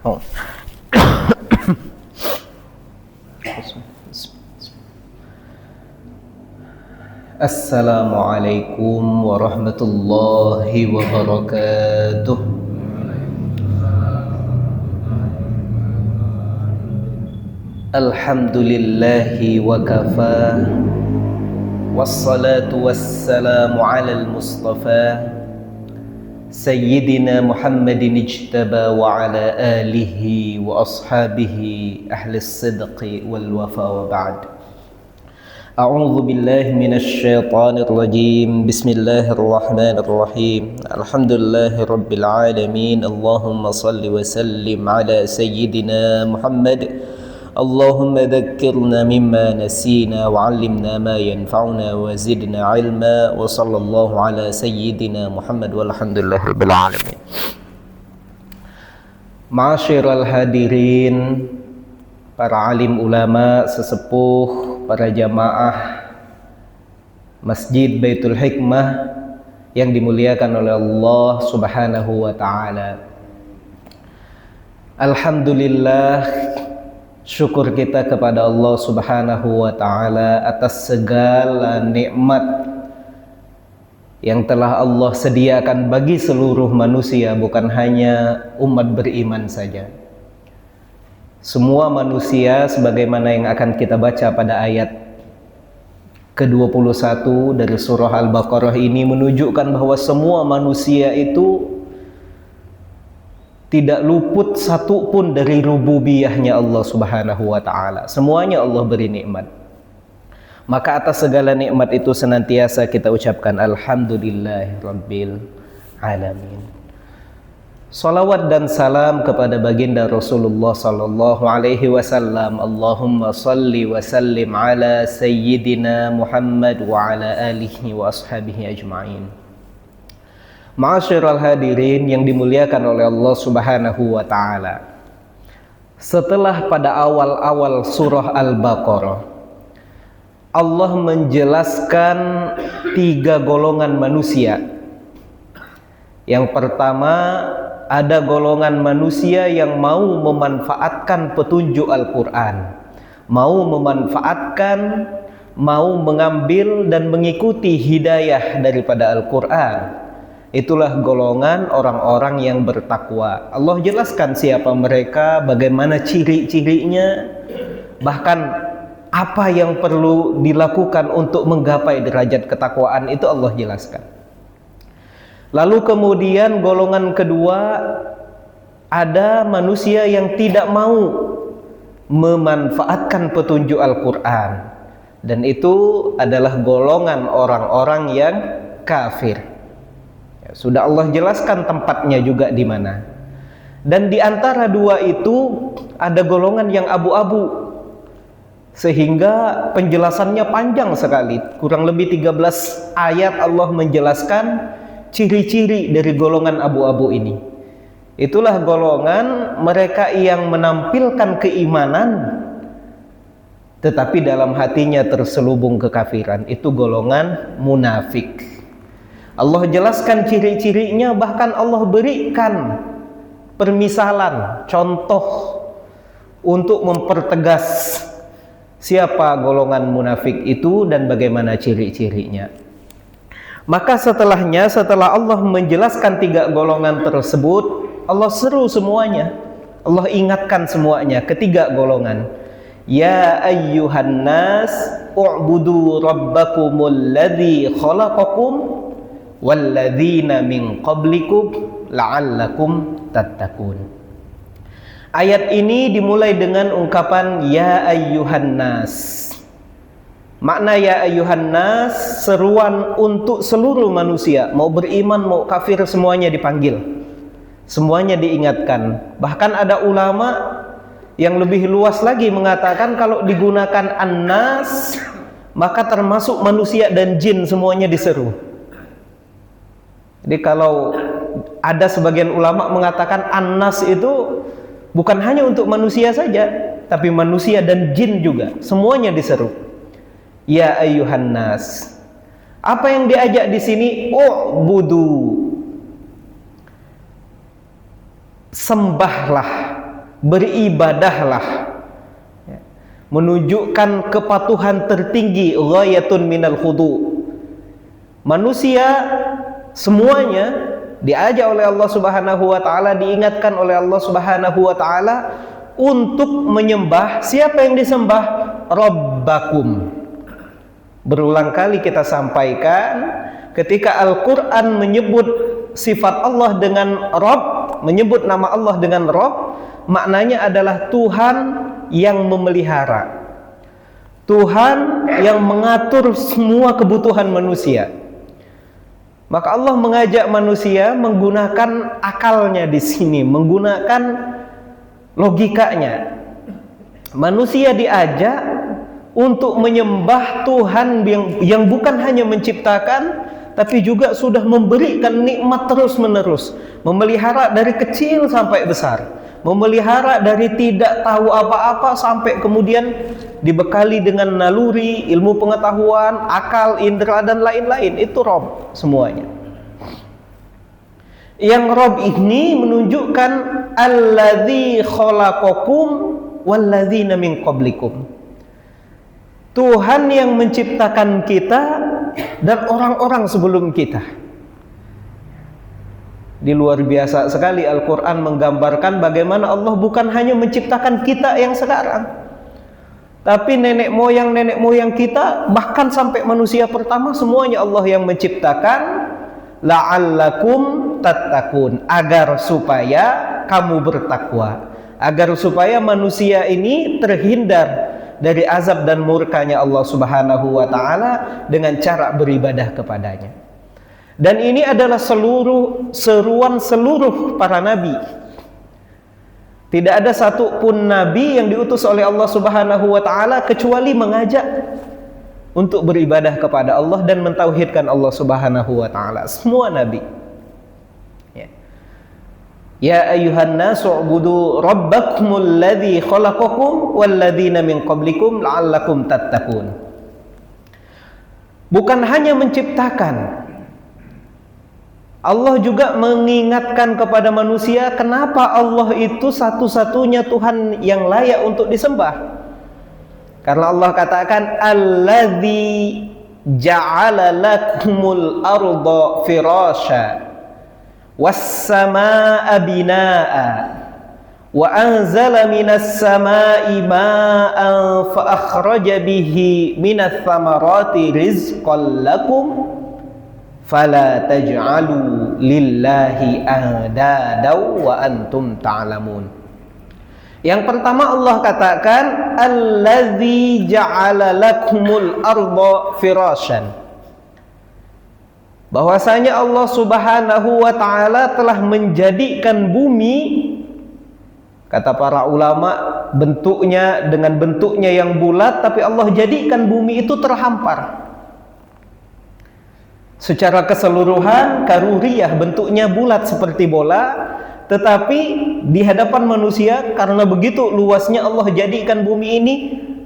Oh. Assalamualaikum warahmatullahi wabarakatuh. Alhamdulillahi wa kafa, wassalatu wassalamu ala al-mustafa Sayyidina Muhammadin ijtaba wa ala alihi wa ashabihi ahli as-sidqi wal wafa wa ba'd. A'udzu billahi minasy syaithanir rajim. Bismillahirrahmanirrahim. Alhamdulillahi rabbil alamin. Allahumma shalli wa sallim ala sayyidina Muhammad. Allahumma dhakkirna mimma nasina wa 'allimna ma yanfa'una wa zidna 'ilma wa sallallahu ala sayyidina Muhammad walhamdulillahi rabbil alamin. Ma'asyiral hadirin, para alim ulama, sesepuh, para jamaah Masjid Baitul Hikmah yang dimuliakan oleh Allah Subhanahu wa taala. Alhamdulillah, syukur kita kepada Allah Subhanahu wa taala atas segala nikmat yang telah Allah sediakan bagi seluruh manusia, bukan hanya umat beriman saja. Semua manusia, sebagaimana yang akan kita baca pada ayat ke-21 dari surah Al-Baqarah ini, menunjukkan bahwa semua manusia itu tidak luput satu pun dari rububiyahnya Allah Subhanahu wa taala. Semuanya Allah beri nikmat. Maka atas segala nikmat itu senantiasa kita ucapkan alhamdulillahirabbil alamin. Salawat dan salam kepada baginda Rasulullah sallallahu alaihi wasallam. Allahumma salli wa sallim ala sayyidina Muhammad wa ala alihi wa ashabihi ajma'in. Ma'asyiral hadirin yang dimuliakan oleh Allah Subhanahu wa taala. Setelah pada awal-awal surah Al-Baqarah Allah menjelaskan 3 golongan manusia. Yang pertama, ada golongan manusia yang mau memanfaatkan petunjuk Al-Quran, mau memanfaatkan, mau mengambil dan mengikuti hidayah daripada Al-Quran. Itulah golongan orang-orang yang bertakwa. Allah jelaskan siapa mereka, bagaimana ciri-cirinya, bahkan apa yang perlu dilakukan untuk menggapai derajat ketakwaan, itu Allah jelaskan. Lalu kemudian golongan kedua, ada manusia yang tidak mau memanfaatkan petunjuk Al-Quran, dan itu adalah golongan orang-orang yang kafir. Ya, sudah Allah jelaskan tempatnya juga di mana. Dan di antara dua itu ada golongan yang abu-abu, sehingga penjelasannya panjang sekali. Kurang lebih 13 ayat Allah menjelaskan ciri-ciri dari golongan abu-abu ini. Itulah golongan mereka yang menampilkan keimanan tetapi dalam hatinya terselubung kekafiran. Itu golongan munafik. Allah jelaskan ciri-cirinya, bahkan Allah berikan permisalan, contoh untuk mempertegas siapa golongan munafik itu dan bagaimana ciri-cirinya. Maka setelahnya, setelah Allah menjelaskan 3 golongan tersebut, Allah seru semuanya. Allah ingatkan semuanya, ketiga golongan. Ya ayyuhan nas, u'budu rabbakumul ladzi khalaqakum walladzina min qablikum la'allakum tattaqun. Ayat ini dimulai dengan ungkapan ya ayyuhan nas. Makna ya ayyuhan nas, seruan untuk seluruh manusia, mau beriman mau kafir semuanya dipanggil, semuanya diingatkan. Bahkan ada ulama yang lebih luas lagi mengatakan kalau digunakan an-nas maka termasuk manusia dan jin semuanya diseru. Jadi kalau ada sebagian ulama mengatakan an-nas itu bukan hanya untuk manusia saja, tapi manusia dan jin juga, semuanya diseru. Ya ayyuhan nas. Apa yang diajak di sini? U'budu. Sembahlah beribadahlah, ya, menunjukkan kepatuhan tertinggi, ghayatun minal khudu. Manusia semuanya diajak oleh Allah Subhanahu wa taala, diingatkan oleh Allah Subhanahu wa taala untuk menyembah siapa yang disembah? Rabbakum. Berulang kali kita sampaikan, ketika Al-Qur'an menyebut sifat Allah dengan Rabb, menyebut nama Allah dengan Rabb, maknanya adalah Tuhan yang memelihara, Tuhan yang mengatur semua kebutuhan manusia. Maka Allah mengajak manusia menggunakan akalnya di sini, menggunakan logikanya. Manusia diajak untuk menyembah Tuhan yang bukan hanya menciptakan, tapi juga sudah memberikan nikmat terus-menerus, memelihara dari kecil sampai besar, memelihara dari tidak tahu apa-apa sampai kemudian dibekali dengan naluri, ilmu pengetahuan, akal, indera, dan lain-lain. Itu Rabb semuanya. Yang Rabb ini menunjukkan alladzi khalaqakum walladzina min qablikum. Tuhan yang menciptakan kita dan orang-orang sebelum kita. Di luar biasa sekali Al-Quran menggambarkan bagaimana Allah bukan hanya menciptakan kita yang sekarang, tapi nenek moyang kita, bahkan sampai manusia pertama, semuanya Allah yang menciptakan. La'allakum tattaqun, agar supaya kamu bertakwa, agar supaya manusia ini terhindar dari azab dan murkanya Allah Subhanahu wa taala dengan cara beribadah kepadanya. Dan ini adalah seruan seluruh para nabi. Tidak ada satupun nabi yang diutus oleh Allah Subhanahu wa taala kecuali mengajak untuk beribadah kepada Allah dan mentauhidkan Allah Subhanahu wa taala. Semua nabi. Ya ayyuhan nasu ubudu rabbakumul ladzi khalaqakum walladzina min qablikum la'allakum tattaqun. Bukan hanya menciptakan, Allah juga mengingatkan kepada manusia kenapa Allah itu satu-satunya Tuhan yang layak untuk disembah. Karena Allah katakan alladzi ja'ala lakumul arda firasya was-samaa'a binaa'a wa anzala minas samaa'i maa'an fa akhraja bihi minats thamarati rizqan lakum fala taj'alu lillahi andada wa antum ta'lamun. Yang pertama Allah katakan allazi ja'ala lakumul arda firasyan, bahwasanya Allah Subhanahu wa taala telah menjadikan bumi, kata para ulama, dengan bentuknya yang bulat, tapi Allah jadikan bumi itu terhampar. Secara keseluruhan karuriyah, bentuknya bulat seperti bola, tetapi di hadapan manusia karena begitu luasnya Allah jadikan bumi ini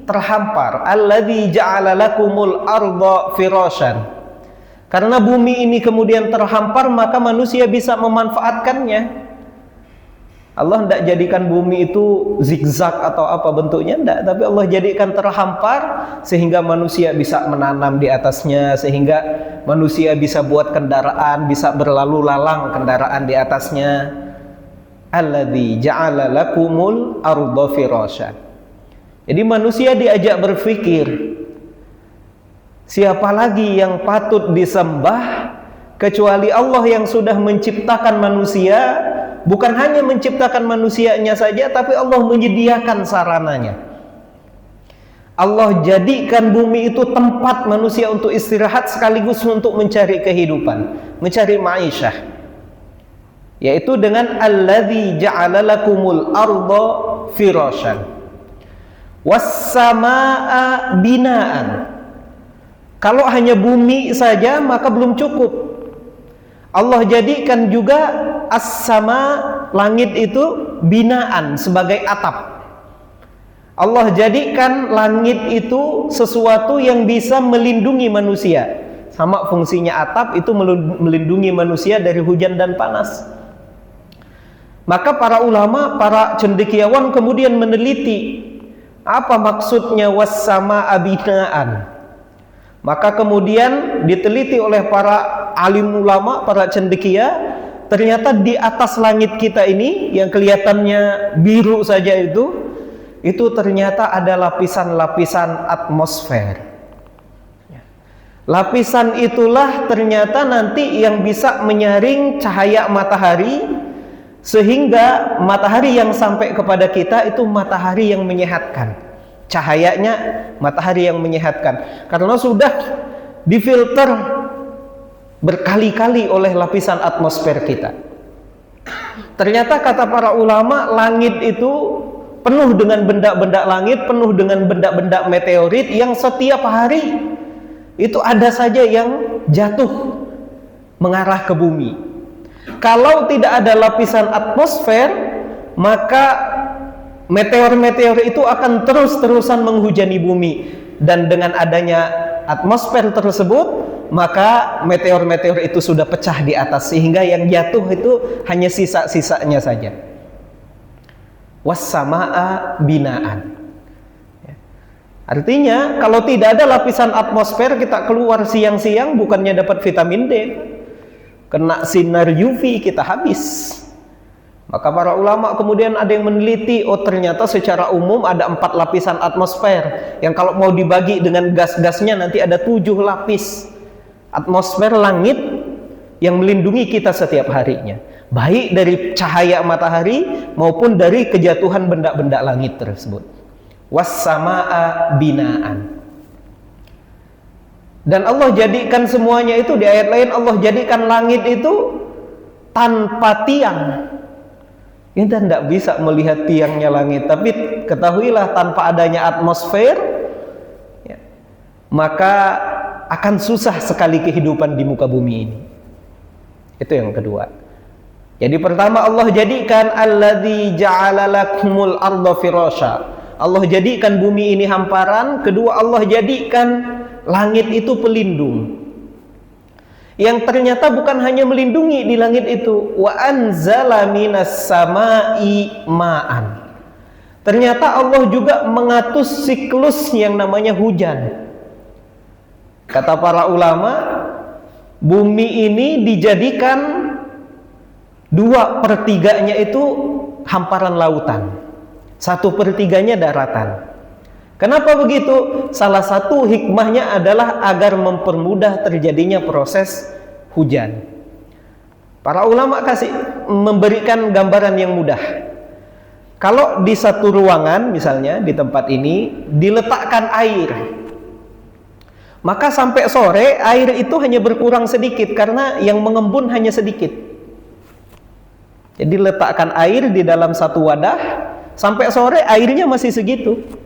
terhampar. Alladzi ja'ala lakumul arda firasyan. Karena bumi ini kemudian terhampar, maka manusia bisa memanfaatkannya. Allah tidak jadikan bumi itu zigzag atau apa bentuknya, tidak, tapi Allah jadikan terhampar sehingga manusia bisa menanam di atasnya, sehingga manusia bisa buat kendaraan, bisa berlalu lalang kendaraan di atasnya. Alladzi ja'ala lakumul arda firasyan. Jadi manusia diajak berpikir, siapa lagi yang patut disembah kecuali Allah yang sudah menciptakan manusia. Bukan hanya menciptakan manusianya saja, tapi Allah menyediakan sarananya. Allah jadikan bumi itu tempat manusia untuk istirahat sekaligus untuk mencari kehidupan, mencari ma'isyah, yaitu dengan alladzi ja'ala lakumul arda firasyan was-samaa'a binaan. Kalau hanya bumi saja maka belum cukup. Allah jadikan juga as-sama, langit itu binaan, sebagai atap. Allah jadikan langit itu sesuatu yang bisa melindungi manusia. Sama fungsinya atap itu melindungi manusia dari hujan dan panas. Maka para ulama, para cendekiawan kemudian meneliti apa maksudnya was-samaa binaan. Maka kemudian diteliti oleh para alim ulama, para cendekia, ternyata di atas langit kita ini yang kelihatannya biru saja itu ternyata ada lapisan-lapisan atmosfer. Lapisan itulah ternyata nanti yang bisa menyaring cahaya matahari, sehingga matahari yang sampai kepada kita itu matahari yang menyehatkan. Cahayanya matahari yang menyehatkan, karena sudah difilter berkali-kali oleh lapisan atmosfer kita. Ternyata kata para ulama, langit itu penuh dengan benda-benda langit, penuh dengan benda-benda meteorit yang setiap hari itu ada saja yang jatuh mengarah ke bumi. Kalau tidak ada lapisan atmosfer, maka meteor-meteor itu akan terus-terusan menghujani bumi, dan dengan adanya atmosfer tersebut, maka meteor-meteor itu sudah pecah di atas, sehingga yang jatuh itu hanya sisa-sisanya saja. Was-samaa binaan. Artinya kalau tidak ada lapisan atmosfer, kita keluar siang-siang bukannya dapat vitamin D, kena sinar UV kita habis. Maka para ulama kemudian ada yang meneliti, oh ternyata secara umum ada 4 lapisan atmosfer, yang kalau mau dibagi dengan gas-gasnya nanti ada 7 lapis atmosfer langit yang melindungi kita setiap harinya, baik dari cahaya matahari maupun dari kejatuhan benda-benda langit tersebut. Was-samaa binaan. Dan Allah jadikan semuanya itu, di ayat lain Allah jadikan langit itu tanpa tiang. Kita tidak bisa melihat tiangnya langit, tapi ketahuilah tanpa adanya atmosfer, ya, maka akan susah sekali kehidupan di muka bumi ini. Itu yang kedua. Jadi pertama, Allah jadikan alladzi ja'ala lakumul arda firasya. Allah jadikan bumi ini hamparan. Kedua, Allah jadikan langit itu pelindung, yang ternyata bukan hanya melindungi di langit itu. Wa anzala minas samai ma'an. Ternyata Allah juga mengatur siklus yang namanya hujan. Kata para ulama, bumi ini dijadikan 2/3-nya itu hamparan lautan, 1/3-nya daratan. Kenapa begitu? Salah satu hikmahnya adalah agar mempermudah terjadinya proses hujan. Para ulama memberikan gambaran yang mudah. Kalau di satu ruangan, misalnya di tempat ini diletakkan air, maka sampai sore air itu hanya berkurang sedikit karena yang mengembun hanya sedikit. Jadi letakkan air di dalam satu wadah, sampai sore airnya masih segitu.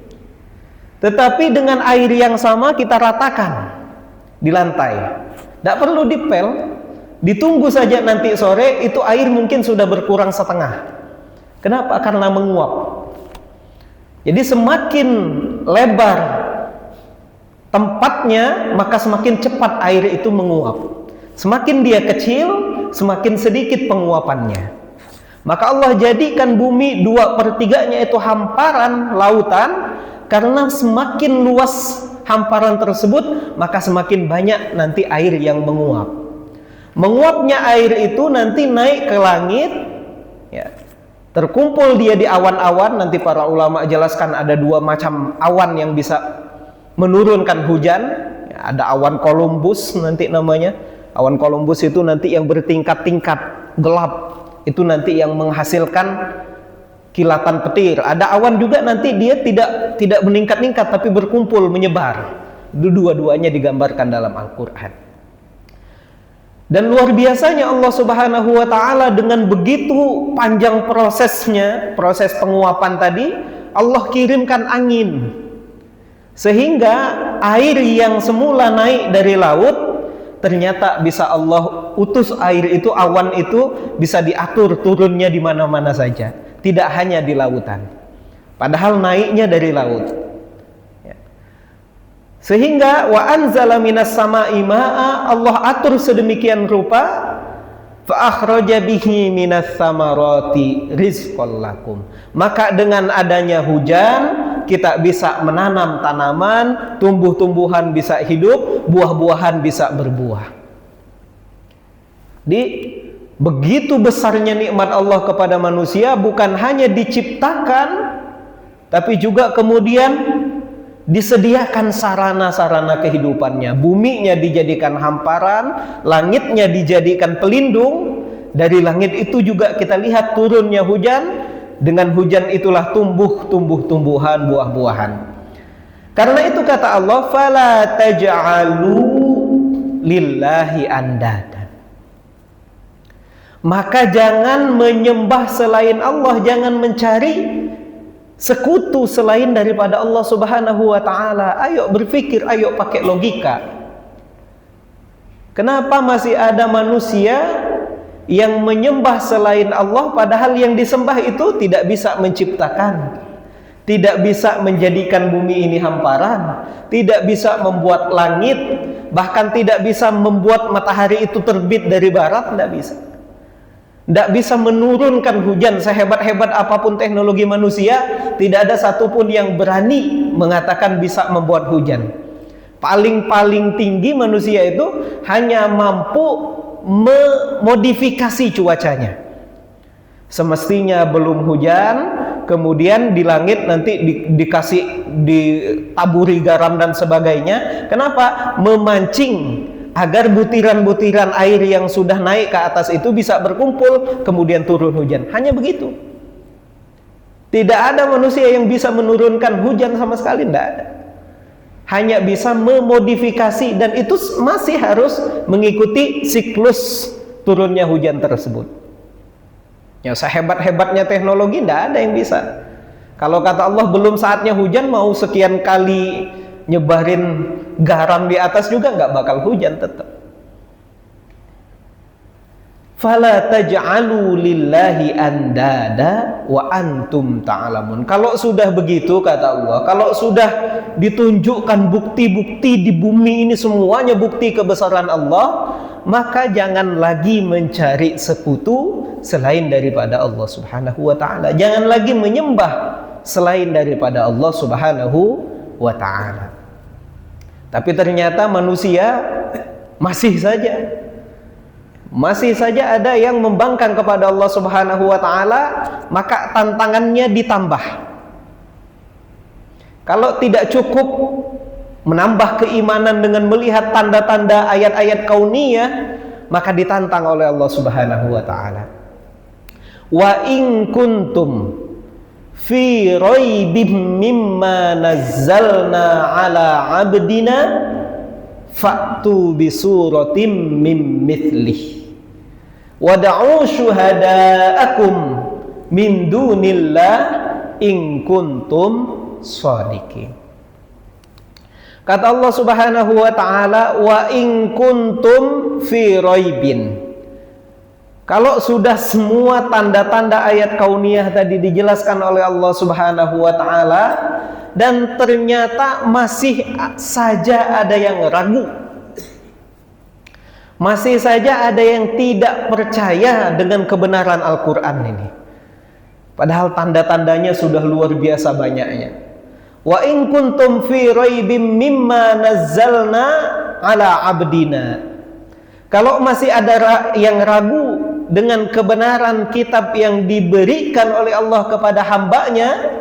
Tetapi dengan air yang sama kita ratakan di lantai, tidak perlu dipel, ditunggu saja nanti sore itu air mungkin sudah berkurang setengah. Kenapa? Karena menguap. Jadi semakin lebar tempatnya, maka semakin cepat air itu menguap. Semakin dia kecil, semakin sedikit penguapannya. Maka Allah jadikan bumi 2/3-nya itu hamparan lautan, karena semakin luas hamparan tersebut, maka semakin banyak nanti air yang menguap. Menguapnya air itu nanti naik ke langit, ya, terkumpul dia di awan-awan. Nanti para ulama jelaskan ada 2 macam awan yang bisa menurunkan hujan. Ya, ada awan Columbus nanti namanya. Awan Columbus itu nanti yang bertingkat-tingkat gelap, itu nanti yang menghasilkan kilatan petir. Ada awan juga nanti dia tidak meningkat-ningkat tapi berkumpul menyebar. Dua-duanya digambarkan dalam Al-Qur'an. Dan luar biasanya Allah Subhanahu wa taala dengan begitu panjang prosesnya, proses penguapan tadi, Allah kirimkan angin. Sehingga air yang semula naik dari laut ternyata bisa Allah utus air itu, awan itu bisa diatur turunnya di mana-mana saja, tidak hanya di lautan, padahal naiknya dari laut. Ya. Sehingga wa anzala minas sama'i ma'a, Allah atur sedemikian rupa, fa akhraja bihi minas samarati rizqan lakum. Maka dengan adanya hujan kita bisa menanam tanaman, tumbuh-tumbuhan bisa hidup, buah-buahan bisa berbuah. Begitu besarnya nikmat Allah kepada manusia, bukan hanya diciptakan, tapi juga kemudian disediakan sarana-sarana kehidupannya. Buminya dijadikan hamparan, langitnya dijadikan pelindung. Dari langit itu juga kita lihat turunnya hujan. Dengan hujan itulah tumbuh tumbuhan, buah-buahan. Karena itu kata Allah, fala taj'alu lillahi andada. Maka jangan menyembah selain Allah, jangan mencari sekutu selain daripada Allah Subhanahu wa ta'ala. Ayo berpikir, ayo pakai logika. Kenapa masih ada manusia yang menyembah selain Allah, padahal yang disembah itu tidak bisa menciptakan, tidak bisa menjadikan bumi ini hamparan, tidak bisa membuat langit, bahkan tidak bisa membuat matahari itu terbit dari barat, tidak bisa. Tidak bisa menurunkan hujan. Sehebat-hebat apapun teknologi manusia, tidak ada satupun yang berani mengatakan bisa membuat hujan. Paling tinggi manusia itu hanya mampu memodifikasi cuacanya. Semestinya belum hujan, kemudian di langit nanti ditaburi garam dan sebagainya. Kenapa? Memancing agar butiran-butiran air yang sudah naik ke atas itu bisa berkumpul, kemudian turun hujan. Hanya begitu. Tidak ada manusia yang bisa menurunkan hujan sama sekali, tidak ada. Hanya bisa memodifikasi, dan itu masih harus mengikuti siklus turunnya hujan tersebut. Ya, sehebat-hebatnya teknologi tidak ada yang bisa. Kalau kata Allah belum saatnya hujan, mau sekian kali nyebarin garam di atas juga nggak bakal hujan tetap. Fala taj'alu lillahi andada wa antum ta'lamun. Kalau sudah begitu kata Allah, kalau sudah ditunjukkan bukti-bukti di bumi ini semuanya bukti kebesaran Allah, maka jangan lagi mencari sekutu selain daripada Allah Subhanahu wa ta'ala. Jangan lagi menyembah selain daripada Allah Subhanahu wa ta'ala. Tapi ternyata manusia masih saja ada yang membangkang kepada Allah Subhanahu wa ta'ala, maka tantangannya ditambah. Kalau tidak cukup menambah keimanan dengan melihat tanda-tanda ayat-ayat kauniyah, maka ditantang oleh Allah Subhanahu wa ta'ala. Wa in kuntum fi raibim mimma nazzalna ala abdina fa'tu bi suratim mim mithlih wad'u syuhada'akum min dunillah in kuntum shadiqin. Kata Allah Subhanahu wa ta'ala, wa in kuntum fi raibin. Kalau sudah semua tanda-tanda ayat kauniyah tadi dijelaskan oleh Allah Subhanahu wa ta'ala, dan ternyata masih saja ada yang ragu, masih saja ada yang tidak percaya dengan kebenaran Al-Quran ini, padahal tanda-tandanya sudah luar biasa banyaknya. Wa in kuntum fi raibim mimma nazzalna ala abdina. Kalau masih ada yang ragu dengan kebenaran kitab yang diberikan oleh Allah kepada hambanya,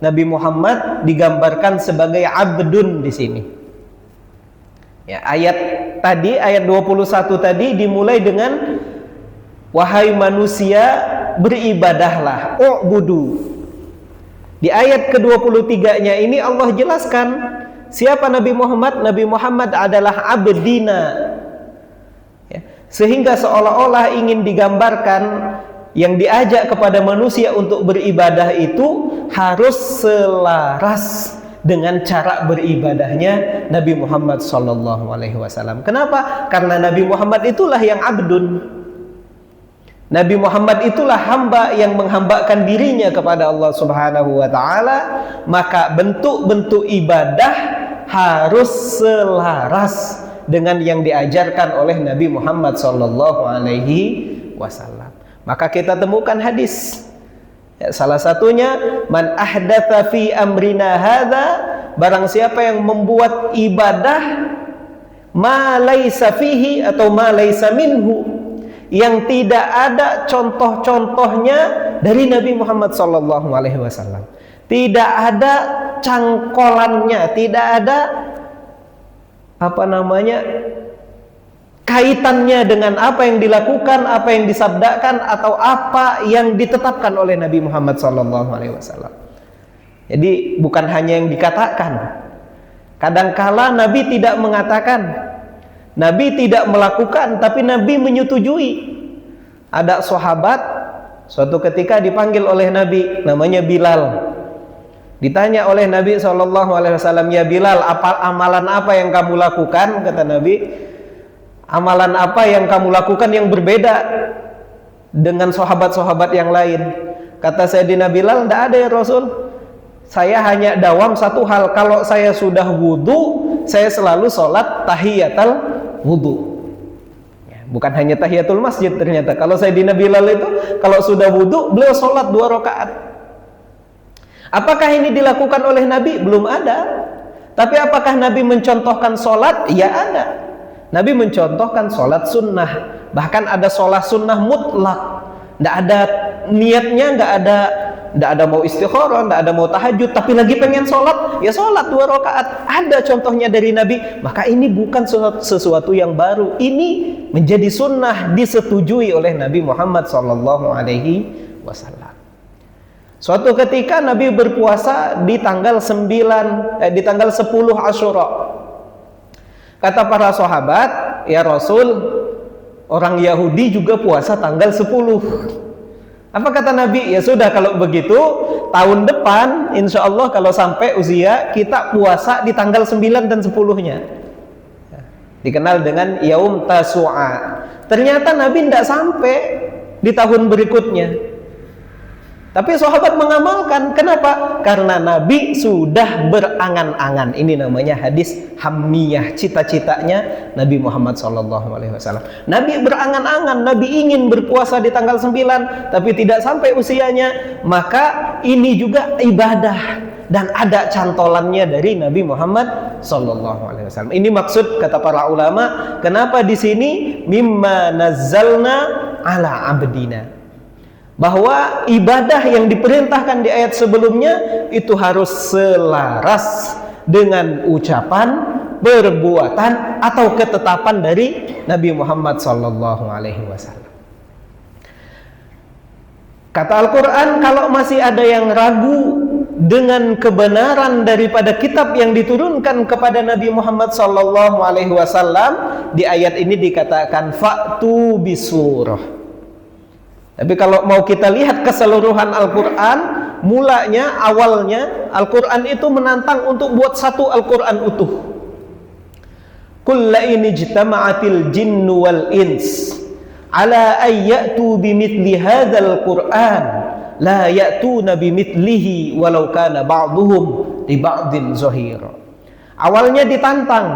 Nabi Muhammad digambarkan sebagai abdun di sini. Ya, ayat tadi, ayat 21 tadi dimulai dengan wahai manusia beribadahlah, u'budu. Di ayat ke-23-nya ini Allah jelaskan siapa Nabi Muhammad. Nabi Muhammad adalah abdina. Ya, sehingga seolah-olah ingin digambarkan yang diajak kepada manusia untuk beribadah itu harus selaras dengan cara beribadahnya Nabi Muhammad SAW. Kenapa? Karena Nabi Muhammad itulah yang abdun. Nabi Muhammad itulah hamba yang menghambakan dirinya kepada Allah Subhanahu wa ta'ala. Maka bentuk-bentuk ibadah harus selaras dengan yang diajarkan oleh Nabi Muhammad sallallahu alaihi wasallam. Maka kita temukan hadis. Ya, salah satunya man ahdatsa fi amrina hadza, barang siapa yang membuat ibadah ma laisa fihi atau ma laisa minhu, yang tidak ada contoh-contohnya dari Nabi Muhammad sallallahu alaihi wasallam. Tidak ada cangkolannya, tidak ada kaitannya dengan apa yang dilakukan, apa yang disabdakan, atau apa yang ditetapkan oleh Nabi Muhammad SAW. Jadi bukan hanya yang dikatakan. Kadangkala Nabi tidak mengatakan, Nabi tidak melakukan, tapi Nabi menyetujui. Ada sahabat suatu ketika dipanggil oleh Nabi, namanya Bilal. Ditanya oleh Nabi SAW, ya Bilal, amalan apa yang kamu lakukan? Kata Nabi, amalan apa yang kamu lakukan yang berbeda dengan sahabat-sahabat yang lain? Kata Sayyidina Bilal, tidak ada ya Rasul. Saya hanya dawam satu hal, kalau saya sudah wudu, saya selalu sholat tahiyatul wudu. Bukan hanya tahiyatul masjid ternyata. Kalau Sayyidina Bilal itu, kalau sudah wudu, beliau sholat 2 rakaat. Apakah ini dilakukan oleh Nabi? Belum ada. Tapi apakah Nabi mencontohkan sholat? Ya ada. Nabi mencontohkan sholat sunnah. Bahkan ada sholat sunnah mutlak. Tidak ada niatnya, tidak ada mau istikharah, tidak ada mau tahajud, tapi lagi pengen sholat, ya sholat 2 rakaat. Ada contohnya dari Nabi. Maka ini bukan sesuatu yang baru. Ini menjadi sunnah, disetujui oleh Nabi Muhammad SAW. Suatu ketika Nabi berpuasa di tanggal 10 Asyura. Kata para sahabat, ya Rasul, orang Yahudi juga puasa tanggal 10. Apa kata Nabi? Ya sudah, kalau begitu tahun depan insya Allah kalau sampai usia kita puasa di tanggal 9 dan 10-nya. Dikenal dengan Yaum Tasu'a. Ternyata Nabi tidak sampai di tahun berikutnya. Tapi sahabat mengamalkan. Kenapa? Karena Nabi sudah berangan-angan. Ini namanya hadis hammiyah, cita-citanya Nabi Muhammad SAW. Nabi berangan-angan, Nabi ingin berpuasa di tanggal 9, tapi tidak sampai usianya. Maka ini juga ibadah dan ada cantolannya dari Nabi Muhammad SAW. Ini maksud kata para ulama, kenapa di sini mimma nazzalna ala abdina, bahwa ibadah yang diperintahkan di ayat sebelumnya itu harus selaras dengan ucapan, perbuatan, atau ketetapan dari Nabi Muhammad SAW. Kata Al-Quran, kalau masih ada yang ragu dengan kebenaran daripada kitab yang diturunkan kepada Nabi Muhammad SAW, di ayat ini dikatakan fa'tu bisurah. Tapi kalau mau kita lihat keseluruhan Al-Quran, awalnya Al-Quran itu menantang untuk buat satu Al-Quran utuh. Kulla in ijtama'atil jinnu wal ins ala ayyatu bimithli hadzal Qur'an la ya'tuna bimithlihi walau kana ba'duhum li ba'din zahira. Awalnya ditantang,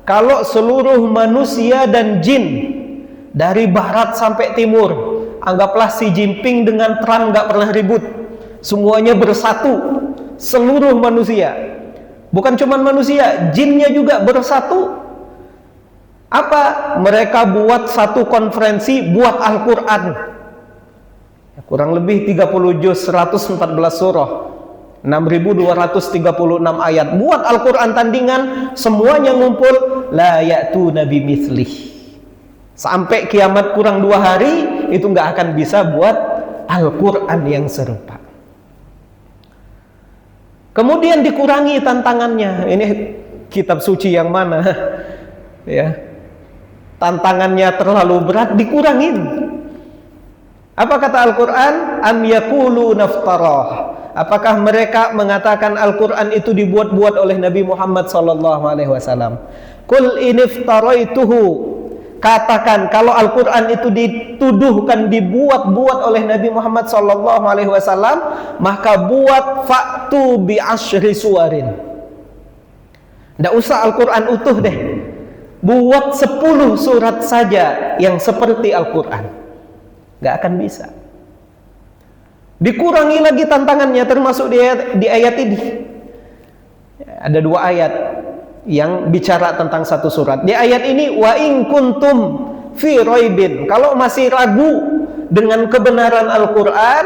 kalau seluruh manusia dan jin dari barat sampai timur, anggaplah Xi Jinping dengan Trump gak pernah ribut, semuanya bersatu, seluruh manusia, bukan cuma manusia, jinnya juga bersatu. Apa? Mereka buat satu konferensi, buat Al-Quran, kurang lebih 30 juz, 114 surah, 6.236 ayat, buat Al-Quran tandingan, semuanya ngumpul, la ya'tuna bimithlihi. Sampai kiamat kurang 2 hari, itu nggak akan bisa buat Al-Quran yang serupa. Kemudian dikurangi tantangannya. Ini kitab suci yang mana? Ya, tantangannya terlalu berat, dikurangin. Apa kata Al-Quran? Am yaqulu naftarah. Apakah mereka mengatakan Al-Quran itu dibuat-buat oleh Nabi Muhammad SAW? Qul iniftaraituhu. Katakan, kalau Al-Quran itu dituduhkan dibuat-buat oleh Nabi Muhammad SAW, maka buat fa'tu bi asyri suwarin. Tidak usah Al-Quran utuh deh, buat 10 surat saja yang seperti Al-Quran. Nggak akan bisa. Dikurangi lagi tantangannya, termasuk di ayat ini. Ada 2 ayat yang bicara tentang satu surat. Di ayat ini, wa in kuntum fi raibin, kalau masih ragu dengan kebenaran Al-Quran,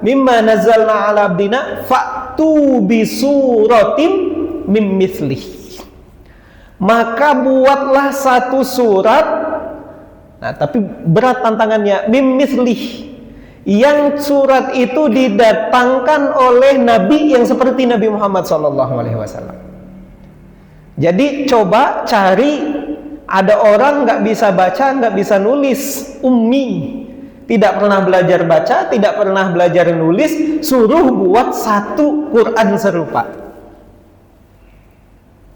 mimma nazzalna ala abdina fa'tu bi suratim mim mithlih, maka buatlah satu surat. Nah, tapi berat tantangannya, mim mithlih, yang surat itu didatangkan oleh Nabi yang seperti Nabi Muhammad SAW. Jadi coba cari, ada orang nggak bisa baca, nggak bisa nulis, ummi, tidak pernah belajar baca, tidak pernah belajar nulis, suruh buat satu Quran serupa.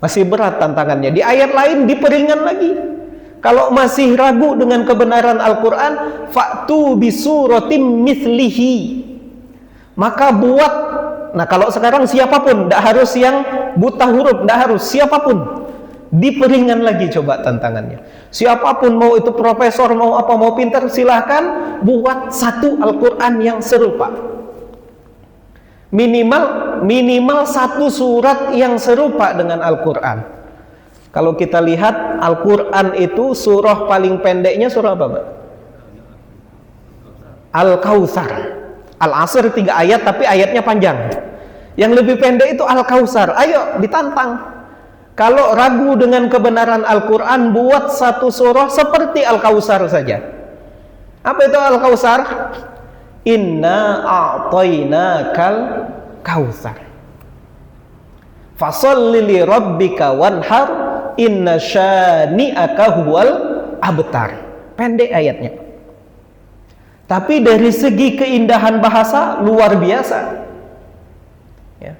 Masih berat tantangannya. Di ayat lain diperingan lagi. Kalau masih ragu dengan kebenaran Al-Quran, fa'tu bisuratim mithlihi, maka buat. Nah, kalau sekarang siapapun, tidak harus yang buta huruf, tidak harus, siapapun. Diperingan lagi coba tantangannya. Siapapun, mau itu profesor, mau apa, mau pintar, silahkan buat satu Al-Quran yang serupa. Minimal satu surat yang serupa dengan Al-Quran. Kalau kita lihat Al-Quran itu surah paling pendeknya surah apa, Pak? Al-Kautsar. Al-Asr 3 ayat tapi ayatnya panjang. Yang lebih pendek itu Al-Kautsar. Ayo ditantang. Kalau ragu dengan kebenaran Al-Quran, buat satu surah seperti Al-Kautsar saja. Apa itu Al-Kautsar? Inna a'tainakal kautsar, fasholli li rabbika wanhar, inna syani'aka huwal abtar. Pendek ayatnya, tapi dari segi keindahan bahasa luar biasa ya.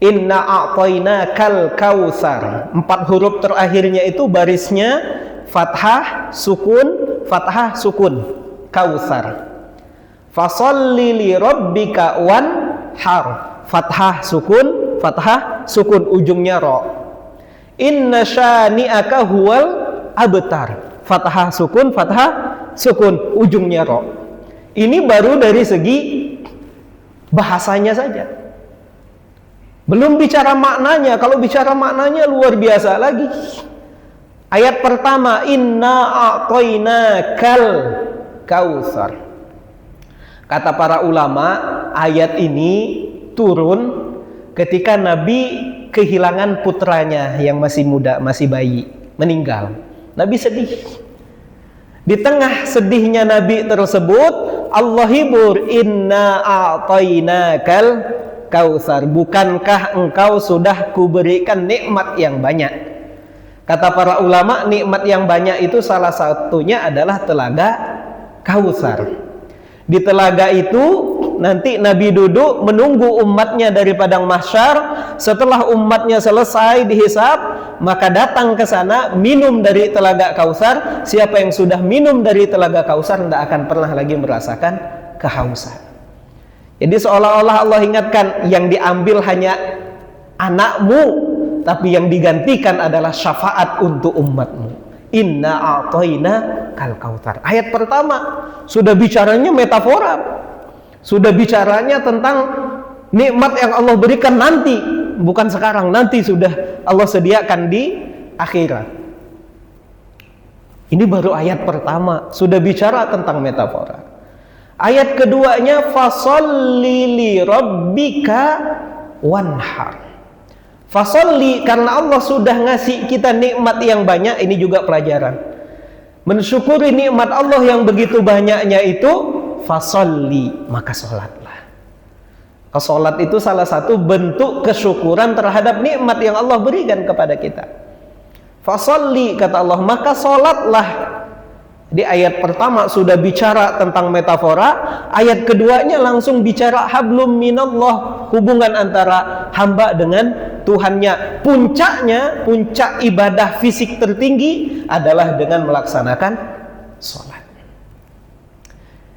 Inna a'tainakal kautsar, 4 huruf terakhirnya itu barisnya fathah sukun, fathah sukun, kautsar. Fasholli li rabbika wanhar, fathah sukun, fathah sukun, ujungnya ro. Inna syani'aka huwal abtar, fathah sukun, fathah sukun, ujungnya ro. Ini baru dari segi bahasanya saja, belum bicara maknanya. Kalau bicara maknanya luar biasa lagi. Ayat pertama, inna a'tainakal kautsar. Kata para ulama, ayat ini turun ketika Nabi kehilangan putranya yang masih muda, masih bayi, meninggal. Nabi sedih. Di tengah sedihnya Nabi tersebut, Allah hibur, inna a'tainakal kautsar, bukankah engkau sudah kuberikan nikmat yang banyak. Kata para ulama, nikmat yang banyak itu salah satunya adalah telaga Kautsar. Di telaga itu nanti Nabi duduk menunggu umatnya dari padang mahsyar. Setelah umatnya selesai dihisab, maka datang ke sana minum dari telaga Kautsar. Siapa yang sudah minum dari telaga Kautsar tidak akan pernah lagi merasakan kehausan. Jadi seolah-olah Allah ingatkan, yang diambil hanya anakmu, tapi yang digantikan adalah syafaat untuk umatmu. Inna a'taina kal kautsar. Ayat pertama sudah bicaranya metafora, sudah bicaranya tentang nikmat yang Allah berikan nanti, bukan sekarang, nanti sudah Allah sediakan di akhirat. Ini baru ayat pertama sudah bicara tentang metafora. Ayat keduanya, fasholli li rabbika wanhar. Fasholli, karena Allah sudah ngasih kita nikmat yang banyak. Ini juga pelajaran, mensyukuri nikmat Allah yang begitu banyaknya itu. Fasholli, maka sholatlah. Sholat itu salah satu bentuk kesyukuran terhadap nikmat yang Allah berikan kepada kita. Fasholli, kata Allah, maka sholatlah. Di ayat pertama sudah bicara tentang metafora, ayat keduanya langsung bicara hablum minallah, hubungan antara hamba dengan Tuhannya. Puncaknya, puncak ibadah fisik tertinggi adalah dengan melaksanakan sholat.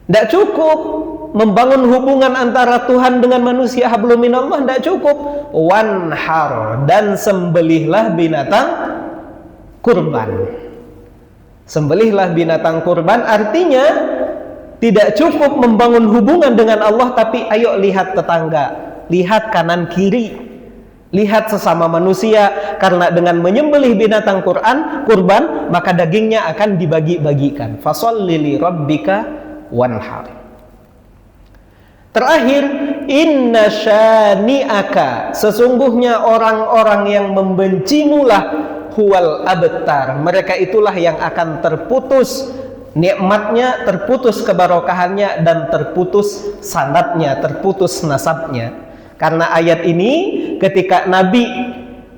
Tidak cukup membangun hubungan antara Tuhan dengan manusia, hablum minallah, tidak cukup. Wanhar, dan sembelihlah binatang kurban. Sembelihlah binatang kurban, artinya Tidak cukup membangun hubungan dengan Allah, tapi ayo lihat tetangga, lihat kanan kiri, lihat sesama manusia. Karena dengan menyembelih binatang kurban, maka dagingnya akan dibagi-bagikan. Fasholli li rabbika wanhar. Terakhir, inna syani'aka, sesungguhnya orang-orang yang membencimu lah huwal abtar, mereka itulah yang akan terputus nikmatnya, terputus kebarokahannya, dan terputus sanadnya, terputus nasabnya. Karena ayat ini ketika Nabi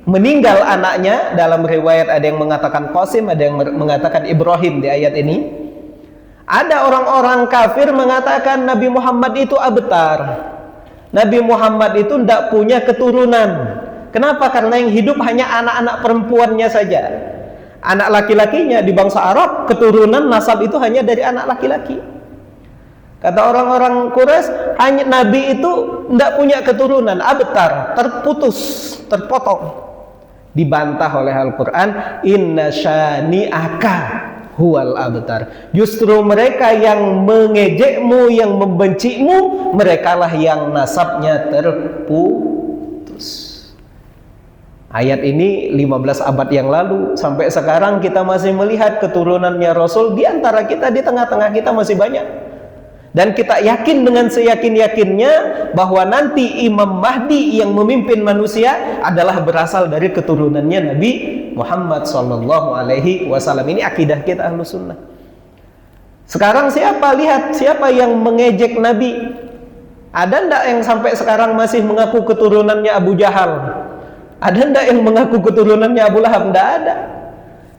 meninggal anaknya, dalam riwayat ada yang mengatakan Qasim, ada yang mengatakan Ibrahim di ayat ini. Ada orang-orang kafir mengatakan Nabi Muhammad itu abtar. Nabi Muhammad itu tidak punya keturunan. Kenapa? Karena yang hidup hanya anak-anak perempuannya saja. Anak laki-lakinya di bangsa Arab, keturunan nasab itu hanya dari anak laki-laki. Kata orang-orang Quraisy, hanya Nabi itu tidak punya keturunan, abtar, terputus, terpotong. Dibantah oleh Al-Quran, inna syani'aka huwal abtar. Justru mereka yang mengejekmu, yang membencimu, merekalah yang nasabnya terputus. Ayat ini 15 abad yang lalu, sampai sekarang kita masih melihat keturunannya Rasul. Di antara kita, di tengah-tengah kita masih banyak. Dan kita yakin dengan seyakin-yakinnya bahwa nanti Imam Mahdi yang memimpin manusia adalah berasal dari keturunannya Nabi Muhammad SAW. Ini akidah kita Ahlus Sunnah. Sekarang siapa? Lihat siapa yang mengejek Nabi. Ada ndak yang sampai sekarang masih mengaku keturunannya Abu Jahal? Ada ndak yang mengaku keturunannya Abu Lahab? Ndak ada.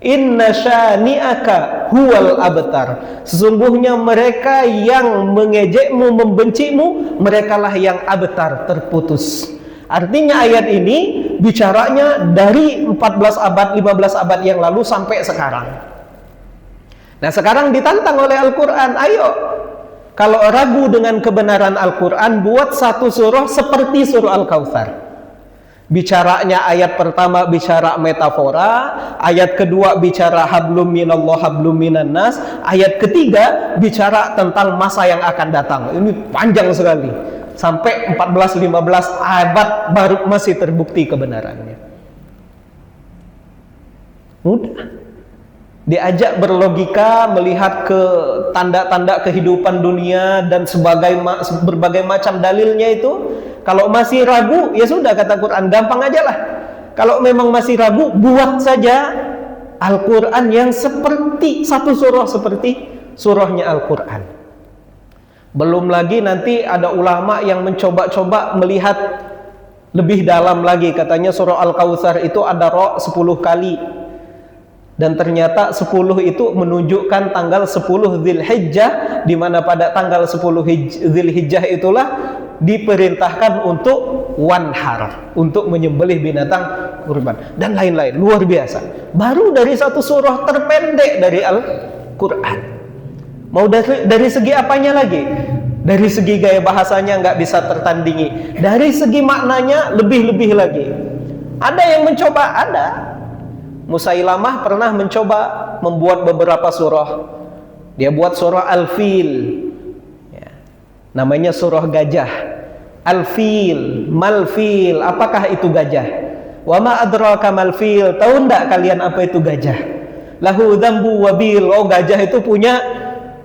Inna syani'aka huwal abtar. Sesungguhnya mereka yang mengejekmu, membencimu, merekalah yang abtar, terputus. Artinya ayat ini bicaranya dari 14 abad, 15 abad yang lalu sampai sekarang. Nah, sekarang ditantang oleh Al-Quran, ayo, kalau ragu dengan kebenaran Al-Quran, buat satu surah seperti surah Al-Kautsar. Bicaranya ayat pertama bicara metafora, ayat kedua bicara hablum minallah hablum minan nas, ayat ketiga bicara tentang masa yang akan datang. Ini panjang sekali, sampai 14-15 abad baru masih terbukti kebenarannya. Mudah diajak berlogika, melihat ke tanda-tanda kehidupan dunia dan berbagai macam dalilnya itu. Kalau masih ragu, ya sudah, kata Quran, gampang aja lah. Kalau memang masih ragu, buat saja Al-Quran yang seperti satu surah seperti surahnya Al-Quran. Belum lagi nanti ada ulama yang mencoba-coba melihat lebih dalam lagi. Katanya surah Al-Kautsar itu ada ra 10 kali. Dan ternyata 10 itu menunjukkan tanggal 10 Dzulhijjah, di mana pada tanggal 10 Dzulhijjah itulah diperintahkan untuk wanhar, untuk menyembelih binatang kurban dan lain-lain. Luar biasa. Baru dari satu surah terpendek dari Al-Quran. Mau dari segi apanya lagi? Dari segi gaya bahasanya nggak bisa tertandingi. Dari segi maknanya lebih-lebih lagi. Ada yang mencoba, ada. Musailamah pernah mencoba membuat beberapa surah. Dia buat surah Al-Fil, namanya surah gajah. Al-Fil, Mal-Fil, apakah itu gajah? Wa ma adraka mal-fil, tahu enggak kalian apa itu gajah? Lahu dzambu wabil, oh gajah itu punya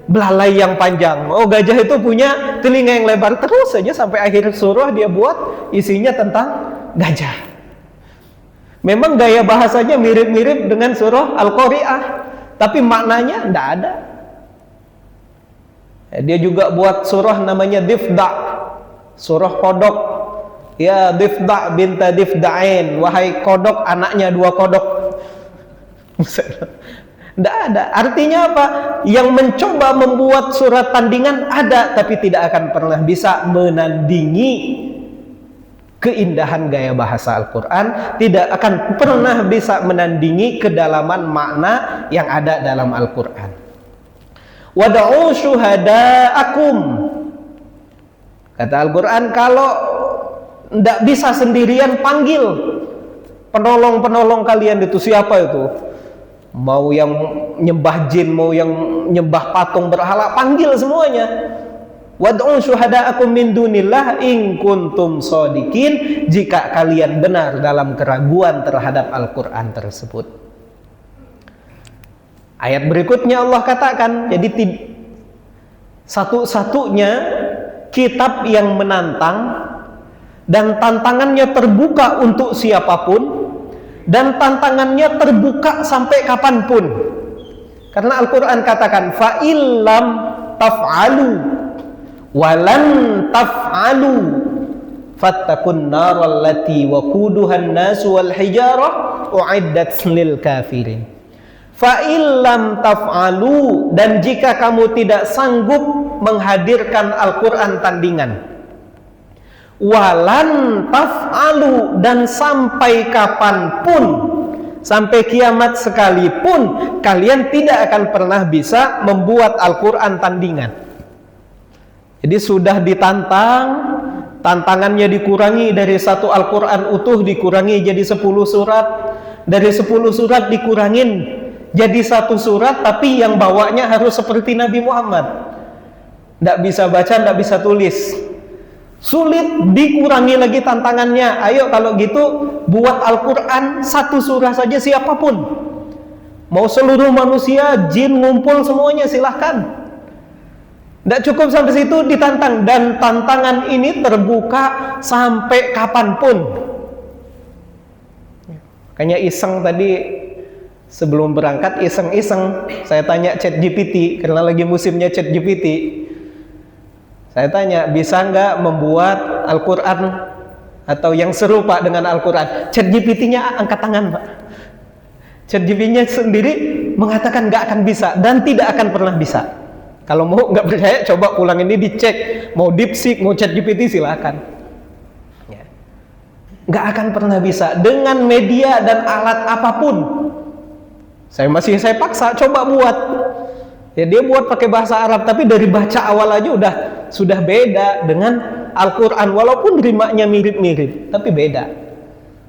belalai yang panjang, oh gajah itu punya telinga yang lebar. Terus saja sampai akhir surah dia buat isinya tentang gajah. Memang gaya bahasanya mirip-mirip dengan surah Al-Qari'ah, tapi maknanya enggak ada. Dia juga buat surah namanya Difda', surah kodok. Ya Difda' binta Difda'in, wahai kodok, anaknya dua kodok. Tidak ada. Artinya apa? Yang mencoba membuat surat tandingan ada, tapi tidak akan pernah bisa menandingi keindahan gaya bahasa Al-Quran, tidak akan pernah bisa menandingi kedalaman makna yang ada dalam Al-Quran. Wad'u syuhada'akum, kata Al-Quran, kalau tidak bisa sendirian, panggil penolong-penolong kalian itu. Siapa itu? Mau yang nyembah jin, mau yang nyembah patung berhala, panggil semuanya. Wad'u syuhada'akum min dunillah in kuntum shadiqin, jika kalian benar dalam keraguan terhadap Al-Qur'an tersebut. Ayat berikutnya Allah katakan, jadi satu-satunya kitab yang menantang dan tantangannya terbuka untuk siapapun, dan tantangannya terbuka sampai kapanpun. Karena Al-Quran katakan, fa'illam taf'alu walan taf'alu fattakun naral lati waquduhan nasu wal hijarah u'iddat lil kafirin. Fa'illam taf'alu, dan jika kamu tidak sanggup menghadirkan Al-Quran tandingan, walan taf'alu, dan sampai kapanpun, sampai kiamat sekalipun, kalian tidak akan pernah bisa membuat Al-Quran tandingan. Jadi sudah ditantang, tantangannya dikurangi dari satu Al-Quran utuh dikurangi jadi 10 surat, dari 10 surat dikurangin jadi 1 surat, tapi yang bawanya harus seperti Nabi Muhammad, tidak bisa baca, tidak bisa tulis. Sulit, dikurangi lagi tantangannya. Ayo kalau gitu buat Al-Quran 1 surah saja, siapapun, mau seluruh manusia, jin ngumpul semuanya, silahkan. Tidak cukup sampai situ, ditantang, dan tantangan ini terbuka sampai kapanpun. Makanya iseng tadi sebelum berangkat, iseng-iseng saya tanya ChatGPT, karena lagi musimnya ChatGPT. Saya tanya, bisa nggak membuat Al-Quran atau yang serupa dengan Al-Quran? ChatGPT-nya angkat tangan, Pak. ChatGPT-nya sendiri mengatakan nggak akan bisa dan tidak akan pernah bisa. Kalau mau nggak percaya, coba pulang ini dicek. Mau DeepSeek, mau ChatGPT, silakan. Ya. Nggak akan pernah bisa dengan media dan alat apapun. Saya paksa coba buat. Ya, dia buat pakai bahasa Arab, tapi dari baca awal aja sudah beda dengan Al-Quran. Walaupun rimanya mirip-mirip, tapi beda.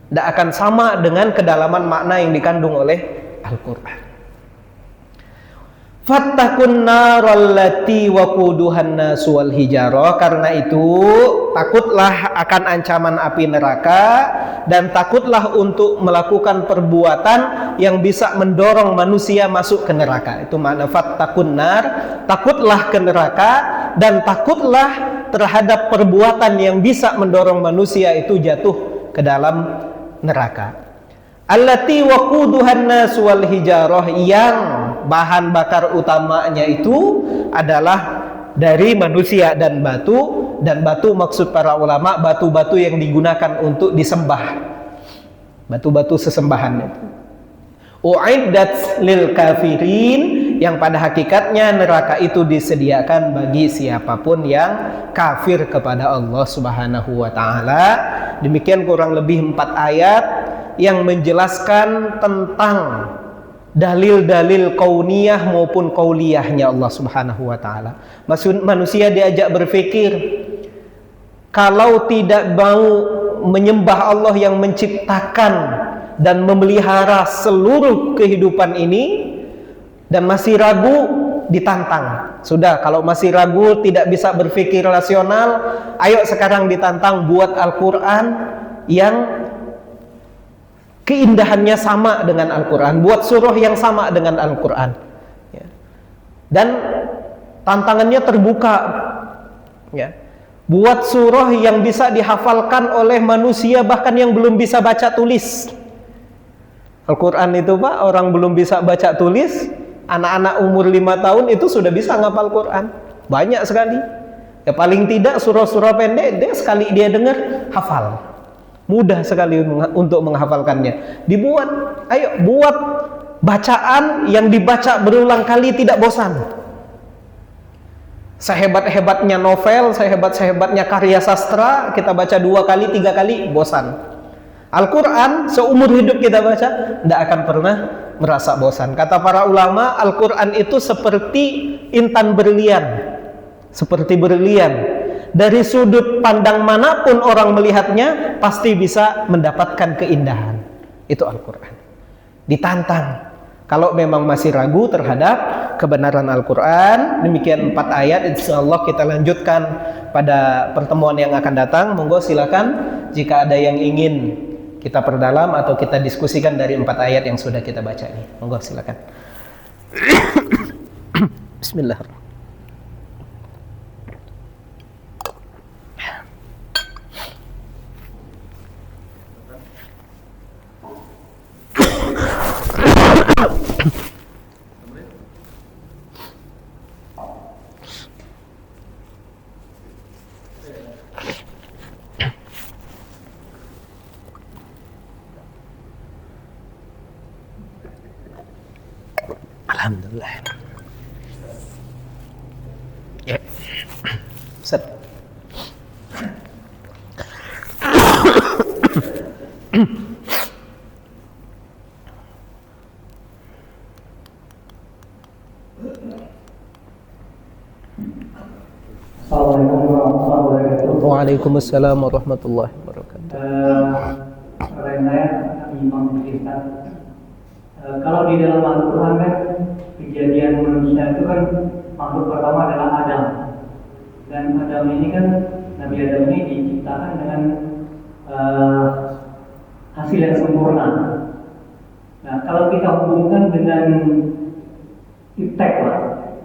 Tidak akan sama dengan kedalaman makna yang dikandung oleh Al-Quran. Fattakun naral lati waquduhan nasu wal hijarah. Karena itu takutlah akan ancaman api neraka, dan takutlah untuk melakukan perbuatan yang bisa mendorong manusia masuk ke neraka. Itu makna fattakun nar, takutlah ke neraka, dan takutlah terhadap perbuatan yang bisa mendorong manusia itu jatuh ke dalam neraka. Allati waquduhan nasu wal hijarah, yang bahan bakar utamanya itu adalah dari manusia dan batu. Dan batu maksud para ulama, batu-batu yang digunakan untuk disembah, batu-batu sesembahan itu. U'iddat lil kafirin, yang pada hakikatnya neraka itu disediakan bagi siapapun yang kafir kepada Allah Subhanahu wa taala. Demikian kurang lebih 4 ayat yang menjelaskan tentang dalil-dalil kauniyah maupun kauliyahnya Allah Subhanahu wa taala. Manusia diajak berpikir, kalau tidak mau menyembah Allah yang menciptakan dan memelihara seluruh kehidupan ini, dan masih ragu, ditantang. Sudah, kalau masih ragu, tidak bisa berpikir rasional, ayo sekarang ditantang, buat Al-Quran yang keindahannya sama dengan Al-Quran, buat surah yang sama dengan Al-Quran, ya. Dan tantangannya terbuka, ya. Buat surah yang bisa dihafalkan oleh manusia bahkan yang belum bisa baca tulis. Al-Quran itu, Pak, orang belum bisa baca tulis, anak-anak umur 5 tahun itu sudah bisa ngapal Quran, banyak sekali. Ya paling tidak surah-surah pendek, sekali dia dengar, hafal. Mudah sekali untuk menghafalkannya. Dibuat, ayo buat bacaan yang dibaca berulang kali tidak bosan. Sehebat-hebatnya novel, sehebat-hebatnya karya sastra, kita baca 2 kali, 3 kali, bosan. Al-Quran seumur hidup kita baca, tidak akan pernah merasa bosan. Kata para ulama, Al-Quran itu seperti intan berlian, seperti berlian. Dari sudut pandang manapun orang melihatnya, pasti bisa mendapatkan keindahan. Itu Al-Quran. Ditantang. Kalau memang masih ragu terhadap kebenaran Al-Quran, demikian 4 ayat, insyaallah kita lanjutkan pada pertemuan yang akan datang. Monggo silakan jika ada yang ingin kita perdalam atau kita diskusikan dari 4 ayat yang sudah kita baca ini. Monggo silakan. Bismillahirrahmanirrahim. Alhamdulillah. Ya. Set. Assalamualaikum warahmatullahi wabarakatuh. Waalaikumsalam warahmatullahi wabarakatuh. Pertanyaan saya Imam Ustaz. Kalau di dalam Al-Quran kan kejadian manusia itu kan makhluk pertama adalah Adam, dan Adam ini kan Nabi Adam ini diciptakan dengan hasil yang sempurna. Nah, kalau kita hubungkan dengan iptek lah,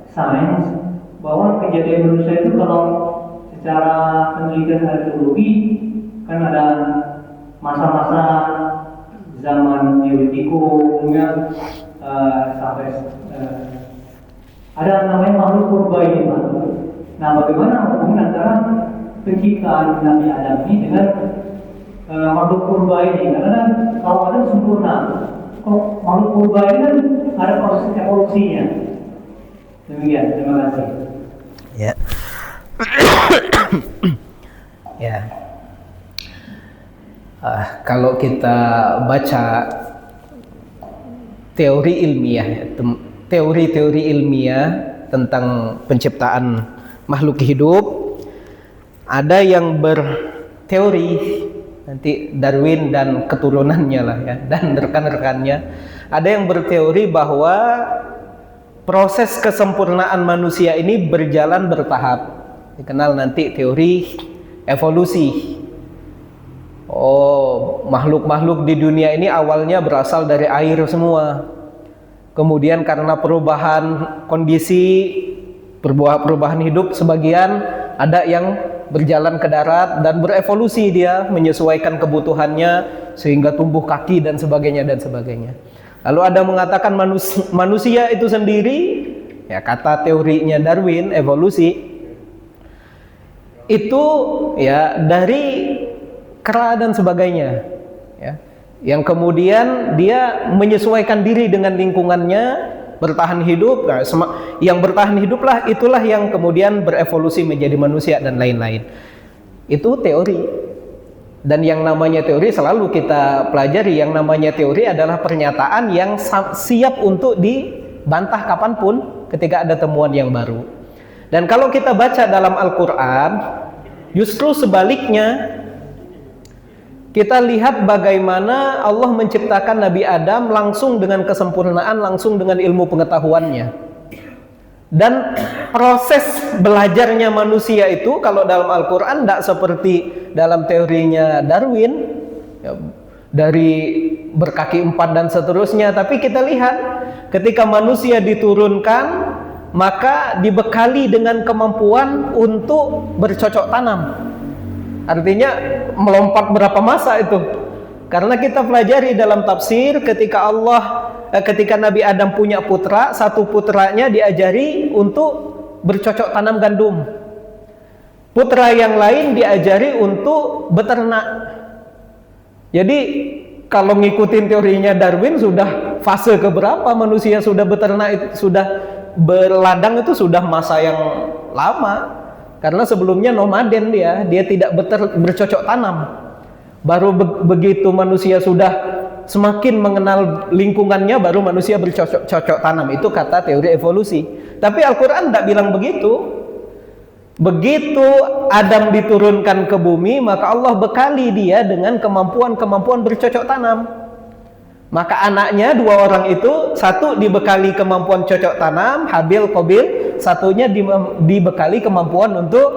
sains, bahwa kejadian manusia itu kalau secara penelitian arkeologi kan ada masa-masa zaman Neolitikum ya, sampai ada namanya makhluk purba ini, Pak. Nah, bagaimana hubungan antara penciptaan Nabi Adam ini dengan makhluk purba ini? Karena kan kalau Adam sempurna, kok makhluk purba ini kan ada proses evolusinya. Demikian, terima kasih. Ya. Ya. Kalau kita baca teori-teori ilmiah tentang penciptaan makhluk hidup, ada yang berteori, nanti Darwin dan keturunannya lah ya, dan rekan-rekannya, ada yang berteori bahwa proses kesempurnaan manusia ini berjalan bertahap, dikenal nanti teori evolusi. Oh, makhluk-makhluk di dunia ini awalnya berasal dari air semua. Kemudian karena perubahan kondisi, perubahan hidup, sebagian ada yang berjalan ke darat dan berevolusi, dia menyesuaikan kebutuhannya sehingga tumbuh kaki dan sebagainya dan sebagainya. Lalu ada mengatakan manusia itu sendiri, ya kata teorinya Darwin, evolusi itu ya dari kera dan sebagainya, ya, yang kemudian dia menyesuaikan diri dengan lingkungannya, bertahan hidup. Nah, yang bertahan hiduplah itulah yang kemudian berevolusi menjadi manusia dan lain-lain. Itu teori. Dan yang namanya teori selalu kita pelajari, yang namanya teori adalah pernyataan yang siap untuk dibantah kapanpun ketika ada temuan yang baru. Dan kalau kita baca dalam Al-Quran, justru sebaliknya, kita lihat bagaimana Allah menciptakan Nabi Adam langsung dengan kesempurnaan, langsung dengan ilmu pengetahuannya. Dan proses belajarnya manusia itu kalau dalam Al-Quran tidak seperti dalam teorinya Darwin, ya, dari berkaki 4 dan seterusnya. Tapi kita lihat ketika manusia diturunkan, maka dibekali dengan kemampuan untuk bercocok tanam. Artinya melompat berapa masa itu? Karena kita pelajari dalam tafsir ketika Nabi Adam punya putra, satu putranya diajari untuk bercocok tanam gandum. Putra yang lain diajari untuk beternak. Jadi kalau ngikutin teorinya Darwin, sudah fase keberapa manusia sudah beternak, sudah berladang, itu sudah masa yang lama. Karena sebelumnya nomaden, dia tidak bercocok tanam. Baru begitu manusia sudah semakin mengenal lingkungannya, baru manusia bercocok tanam. Itu kata teori evolusi. Tapi Al-Quran tidak bilang begitu. Begitu Adam diturunkan ke bumi, maka Allah bekali dia dengan kemampuan bercocok tanam. Maka anaknya dua orang itu, satu dibekali kemampuan cocok tanam, Habil, Qabil, satunya dibekali kemampuan untuk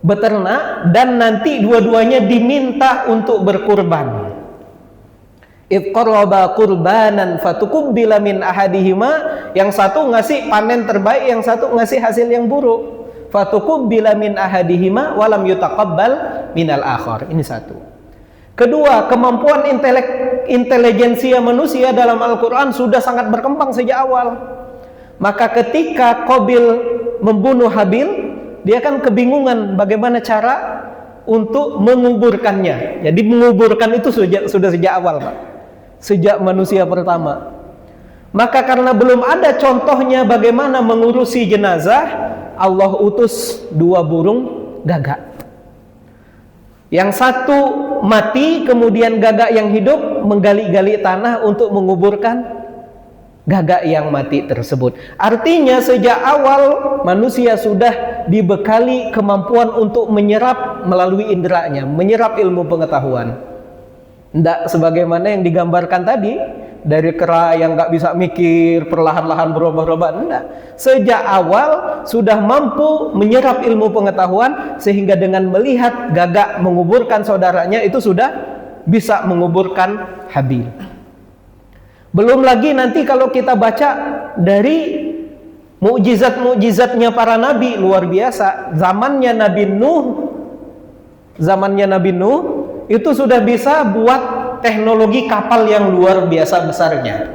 beternak, dan nanti dua-duanya diminta untuk berkurban. Idh qarraba qurbanan fatukubbila min ahadihima, yang satu ngasih panen terbaik, yang satu ngasih hasil yang buruk. Fatukubbila min ahadihima walam yutaqabbal minal akhar. Ini satu. Kedua, kemampuan intelijensia manusia dalam Al-Quran sudah sangat berkembang sejak awal. Maka ketika Qabil membunuh Habil, dia kan kebingungan bagaimana cara untuk menguburkannya. Jadi menguburkan itu sudah sejak awal, Pak. Sejak manusia pertama. Maka karena belum ada contohnya bagaimana mengurusi jenazah, Allah utus dua burung gagak. Yang satu mati, kemudian gagak yang hidup menggali-gali tanah untuk menguburkan gagak yang mati tersebut. Artinya sejak awal manusia sudah dibekali kemampuan untuk menyerap melalui inderanya, menyerap ilmu pengetahuan. Tidak sebagaimana yang digambarkan tadi, dari kera yang nggak bisa mikir, perlahan-lahan berubah-ubah. Tidak. Sejak awal sudah mampu menyerap ilmu pengetahuan, sehingga dengan melihat gagak menguburkan saudaranya itu sudah bisa menguburkan Habil. Belum lagi nanti kalau kita baca dari mukjizat-mukjizatnya para nabi, luar biasa. Zamannya Nabi Nuh itu sudah bisa buat teknologi kapal yang luar biasa besarnya.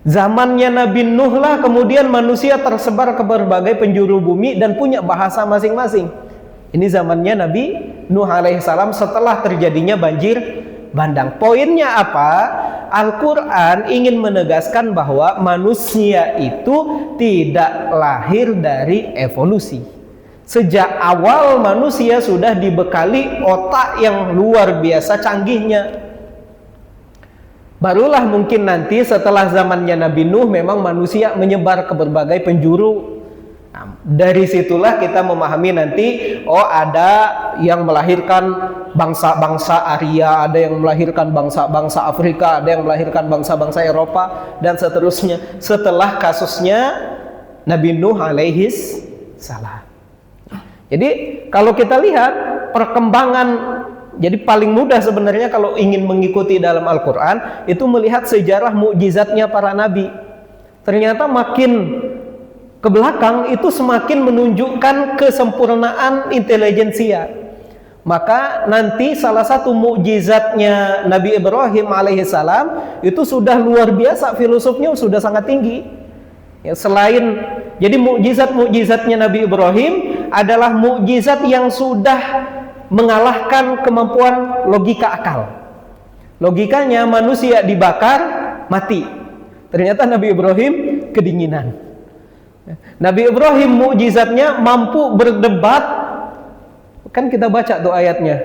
Zamannya Nabi Nuh lah kemudian manusia tersebar ke berbagai penjuru bumi dan punya bahasa masing-masing. Ini zamannya Nabi Nuh alaihissalam setelah terjadinya banjir bandang. Poinnya apa? Al-Quran ingin menegaskan bahwa manusia itu tidak lahir dari evolusi. Sejak awal manusia sudah dibekali otak yang luar biasa canggihnya. Barulah mungkin nanti setelah zamannya Nabi Nuh memang manusia menyebar ke berbagai penjuru. Nah, dari situlah kita memahami nanti, oh ada yang melahirkan bangsa-bangsa Arya, ada yang melahirkan bangsa-bangsa Afrika, ada yang melahirkan bangsa-bangsa Eropa, dan seterusnya. Setelah kasusnya Nabi Nuh alaihis salam. Jadi kalau kita lihat perkembangan, jadi paling mudah sebenarnya kalau ingin mengikuti dalam Al-Quran itu melihat sejarah mukjizatnya para nabi. Ternyata makin ke belakang itu semakin menunjukkan kesempurnaan intelijensia. Maka nanti salah satu mukjizatnya Nabi Ibrahim alaihissalam itu sudah luar biasa, filosofnya sudah sangat tinggi. Ya, selain jadi mukjizat-mukjizatnya Nabi Ibrahim adalah mukjizat yang sudah mengalahkan kemampuan logika akal. Logikanya manusia dibakar mati. Ternyata Nabi Ibrahim kedinginan. Nabi Ibrahim mukjizatnya mampu berdebat. Kan kita baca tuh ayatnya.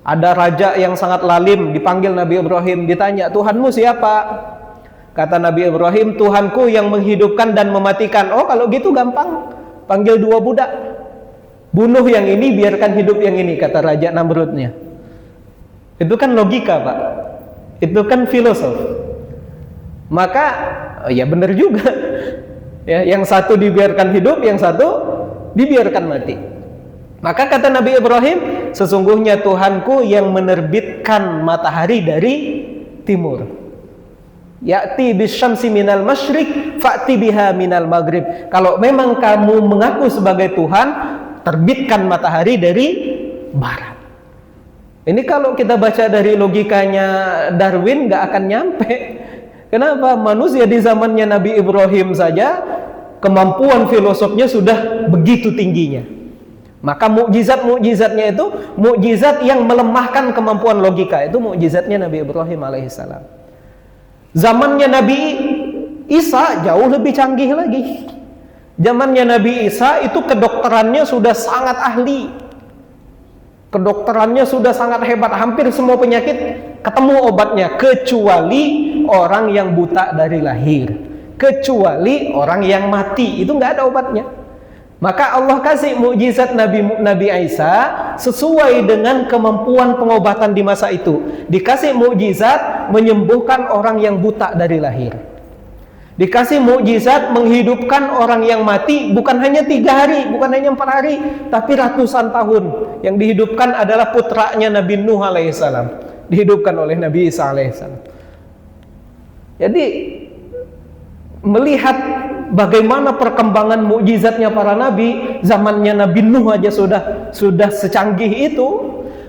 Ada raja yang sangat lalim dipanggil Nabi Ibrahim, ditanya, "Tuhanmu siapa?" Kata Nabi Ibrahim, "Tuhanku yang menghidupkan dan mematikan." Oh, kalau gitu gampang. Panggil dua budak. Bunuh yang ini, biarkan hidup yang ini, kata Raja Namrudnya. Itu kan logika, Pak. Itu kan filosof. Maka, ya benar juga. Ya, yang satu dibiarkan hidup, yang satu dibiarkan mati. Maka kata Nabi Ibrahim, sesungguhnya Tuhanku yang menerbitkan matahari dari timur. Ya'ti bisyamsi minal masyriq fa'ti biha minal maghrib. Kalau memang kamu mengaku sebagai Tuhan, terbitkan matahari dari barat. Ini kalau kita baca dari logikanya Darwin nggak akan nyampe. Kenapa? Manusia di zamannya Nabi Ibrahim saja kemampuan filosofnya sudah begitu tingginya. Maka mukjizat-mukjizatnya itu mukjizat yang melemahkan kemampuan logika. Itu mukjizatnya Nabi Ibrahim alaihissalam. Zamannya Nabi Isa jauh lebih canggih lagi. Zamannya Nabi Isa itu kedokterannya sudah sangat ahli. Kedokterannya sudah sangat hebat. Hampir semua penyakit ketemu obatnya. Kecuali orang yang buta dari lahir. Kecuali orang yang mati. Itu nggak ada obatnya. Maka Allah kasih mukjizat Nabi Isa sesuai dengan kemampuan pengobatan di masa itu. Dikasih mukjizat menyembuhkan orang yang buta dari lahir. Dikasih mukjizat menghidupkan orang yang mati bukan hanya 3 hari, bukan hanya 4 hari, tapi ratusan tahun. Yang dihidupkan adalah putranya Nabi Nuh alaihissalam, dihidupkan oleh Nabi Isa alaihissalam. Jadi melihat bagaimana perkembangan mukjizatnya para nabi, zamannya Nabi Nuh aja sudah secanggih itu.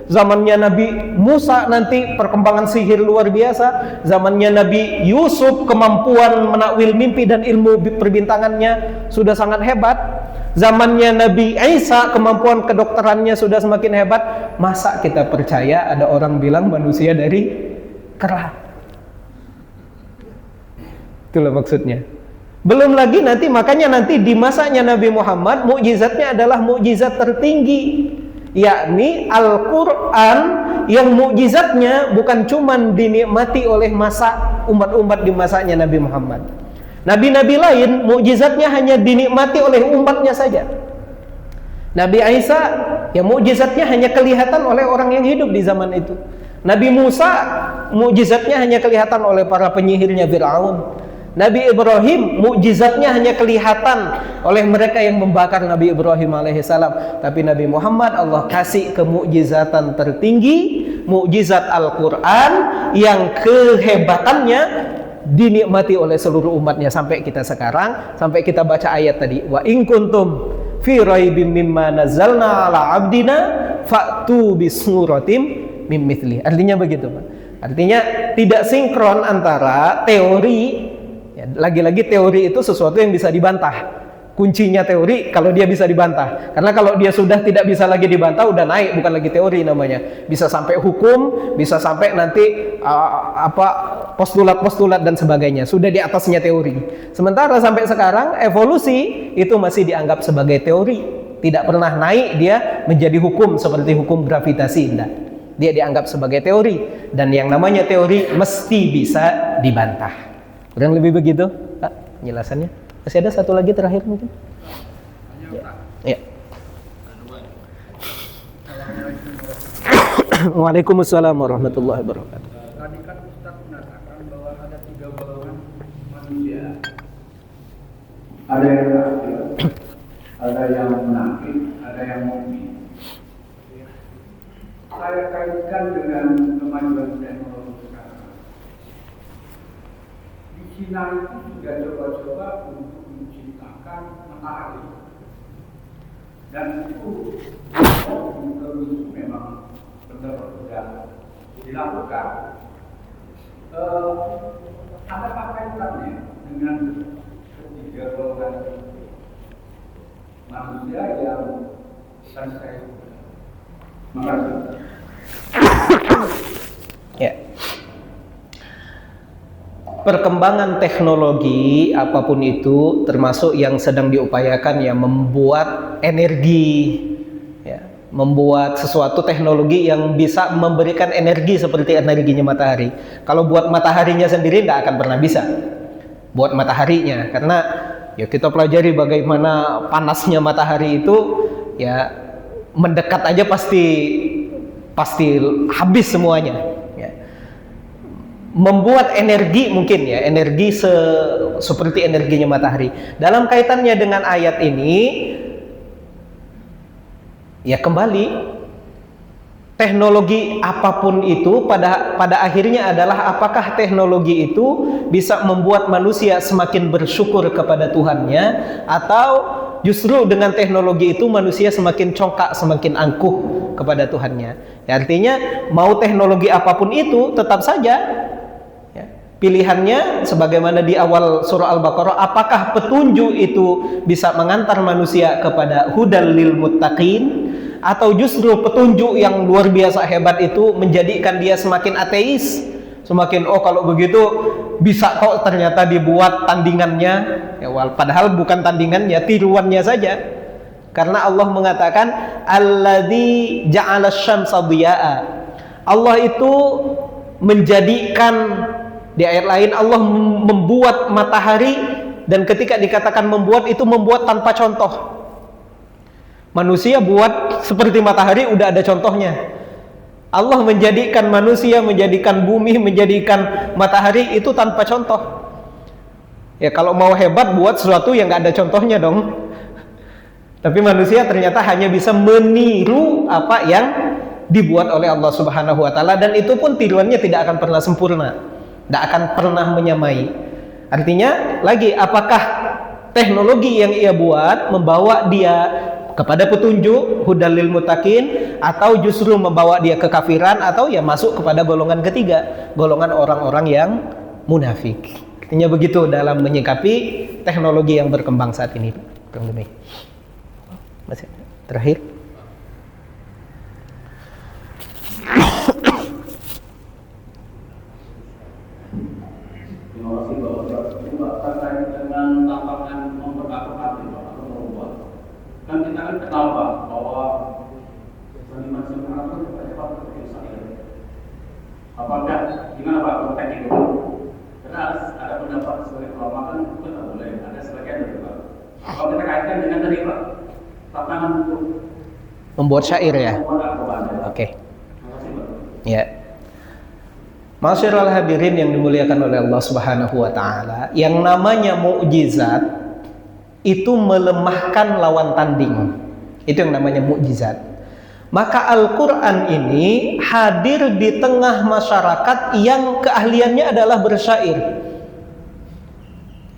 Zamannya Nabi Musa nanti perkembangan sihir luar biasa. Zamannya Nabi Yusuf kemampuan menakwil mimpi dan ilmu perbintangannya sudah sangat hebat. Zamannya Nabi Isa kemampuan kedokterannya sudah semakin hebat. Masa kita percaya ada orang bilang manusia dari kera? Itulah maksudnya. Belum lagi nanti, makanya nanti di masanya Nabi Muhammad mukjizatnya adalah mukjizat tertinggi, yakni Al-Quran, yang mukjizatnya bukan cuma dinikmati oleh masa umat-umat di masanya Nabi Muhammad. Nabi-nabi lain mukjizatnya hanya dinikmati oleh umatnya saja. Nabi Isa ya mukjizatnya hanya kelihatan oleh orang yang hidup di zaman itu. Nabi Musa mukjizatnya hanya kelihatan oleh para penyihirnya Fir'aun. Nabi Ibrahim mukjizatnya hanya kelihatan oleh mereka yang membakar Nabi Ibrahim alaihissalam. Tapi Nabi Muhammad Allah kasih kemukjizatan tertinggi, mukjizat Al-Quran yang kehebatannya dinikmati oleh seluruh umatnya sampai kita sekarang, sampai kita baca ayat tadi, wa in kuntum fi raibim mimma nazzalna ala abdina fa'tu bisuratim mim mithli. Artinya begitu, Pak. Artinya tidak sinkron antara teori. Lagi-lagi teori itu sesuatu yang bisa dibantah. Kuncinya teori kalau dia bisa dibantah. Karena kalau dia sudah tidak bisa lagi dibantah, udah naik, bukan lagi teori namanya. Bisa sampai hukum, bisa sampai nanti postulat-postulat dan sebagainya. Sudah di atasnya teori. Sementara sampai sekarang evolusi itu masih dianggap sebagai teori. Tidak pernah naik dia menjadi hukum seperti hukum gravitasi, enggak. Dia dianggap sebagai teori, dan yang namanya teori mesti bisa dibantah. Kurang lebih begitu, Pak, penjelasannya. Masih ada satu lagi terakhir mungkin? Ya. Waalaikumsalam warahmatullahi wabarakatuh. Tadi kan Ustaz mengatakan bahwa ada 3 golongan manusia. Ada yang kafir, ada yang munafik, ada yang mukmin. Saya kaitkan dengan kemajuan teknologi sekarang. Di Cina itu sudah coba-coba untuk menciptakan matahari, dan itu memang benar sudah dilakukan. Ada kaitannya dengan ketiga golongan manusia yang saya makasih. Ya. Perkembangan teknologi apapun itu, termasuk yang sedang diupayakan ya membuat energi, ya, membuat sesuatu teknologi yang bisa memberikan energi seperti energinya matahari. Kalau buat mataharinya sendiri nggak akan pernah bisa buat mataharinya, karena ya kita pelajari bagaimana panasnya matahari itu, ya mendekat aja pasti habis semuanya. Membuat energi mungkin ya, energi seperti energinya matahari. Dalam kaitannya dengan ayat ini, ya kembali teknologi apapun itu pada akhirnya adalah apakah teknologi itu bisa membuat manusia semakin bersyukur kepada Tuhannya, atau justru dengan teknologi itu manusia semakin congkak, semakin angkuh kepada Tuhannya. Ya, artinya mau teknologi apapun itu tetap saja pilihannya sebagaimana di awal surah Al-Baqarah, apakah petunjuk itu bisa mengantar manusia kepada hudal lil muttaqin, atau justru petunjuk yang luar biasa hebat itu menjadikan dia semakin ateis, semakin kalau begitu bisa kok ternyata dibuat tandingannya, ya, padahal bukan tandingannya, tiruannya saja. Karena Allah mengatakan alladzi ja'ala asy-syamsa dhiya'a. Allah itu menjadikan, di ayat lain Allah membuat matahari, dan ketika dikatakan membuat itu membuat tanpa contoh. Manusia buat seperti matahari udah ada contohnya. Allah menjadikan manusia, menjadikan bumi, menjadikan matahari itu tanpa contoh. Ya kalau mau hebat buat sesuatu yang nggak ada contohnya dong. Tapi manusia ternyata hanya bisa meniru apa yang dibuat oleh Allah Subhanahu wa taala, dan itu pun tiruannya tidak akan pernah sempurna, tidak akan pernah menyamai. Artinya lagi, apakah teknologi yang ia buat membawa dia kepada petunjuk hudal lil muttaqin, atau justru membawa dia ke kafiran, atau ya masuk kepada golongan ketiga, golongan orang-orang yang munafik. Artinya begitu dalam menyikapi teknologi yang berkembang saat ini. Masih terakhir. Terima kasih Bapak. Juga terkait dengan tantangan memperkatukan hati atau merubah. Kan kita kan kenal Pak bahwa seniman-seniman Arab itu cepat terpisah. Apakah gimana Pak konteks itu? Karena ada pendapat sebagai ulama kan itu tidak boleh. Ada sebagian dari Pak. Kalau kita kaitkan dengan tadi Pak, tantangan untuk Membuat syair ya. Oke. Ya. Masyarul hadirin yang dimuliakan oleh Allah Subhanahu wa taala, yang namanya mukjizat itu melemahkan lawan tanding. Itu yang namanya mukjizat. Maka Al-Qur'an ini hadir di tengah masyarakat yang keahliannya adalah bersyair.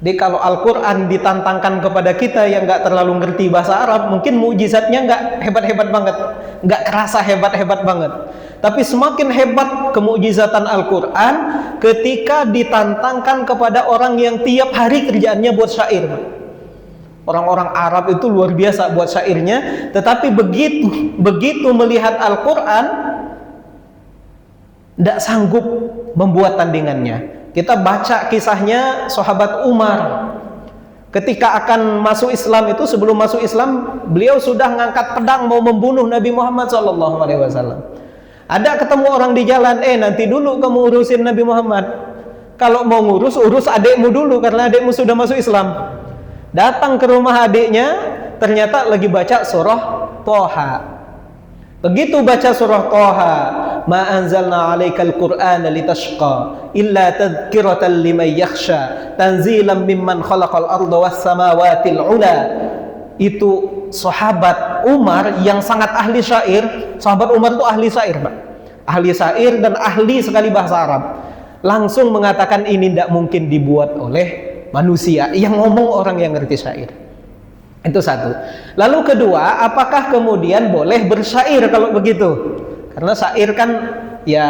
Jadi kalau Al-Quran ditantangkan kepada kita yang nggak terlalu ngerti bahasa Arab, mungkin mukjizatnya nggak hebat-hebat banget, nggak kerasa hebat-hebat banget. Tapi semakin hebat kemukjizatan Al-Quran ketika ditantangkan kepada orang yang tiap hari kerjaannya buat syair. Orang-orang Arab itu luar biasa buat syairnya, tetapi begitu melihat Al-Quran, tidak sanggup membuat tandingannya. Kita baca kisahnya sahabat Umar. Ketika akan masuk Islam itu, sebelum masuk Islam, beliau sudah ngangkat pedang mau membunuh Nabi Muhammad SAW. Ada ketemu orang di jalan, nanti dulu kamu urusin Nabi Muhammad. Kalau mau urus adikmu dulu, karena adikmu sudah masuk Islam. Datang ke rumah adiknya, ternyata lagi baca surah Thaha. Begitu baca surah Thaha, ma anzalna 'alaikal qur'ana litashqa illa tadhkiratan liman yakhsha tanzilan mimman khalaqal arda was samawatil 'ula. Itu sahabat Umar yang sangat ahli syair. Sahabat Umar itu ahli syair, Pak. Ahli syair dan ahli sekali bahasa Arab. Langsung mengatakan ini tidak mungkin dibuat oleh manusia. Yang ngomong orang yang ngerti syair. Itu satu. Lalu kedua, apakah kemudian boleh bersyair kalau begitu? Karena syair kan ya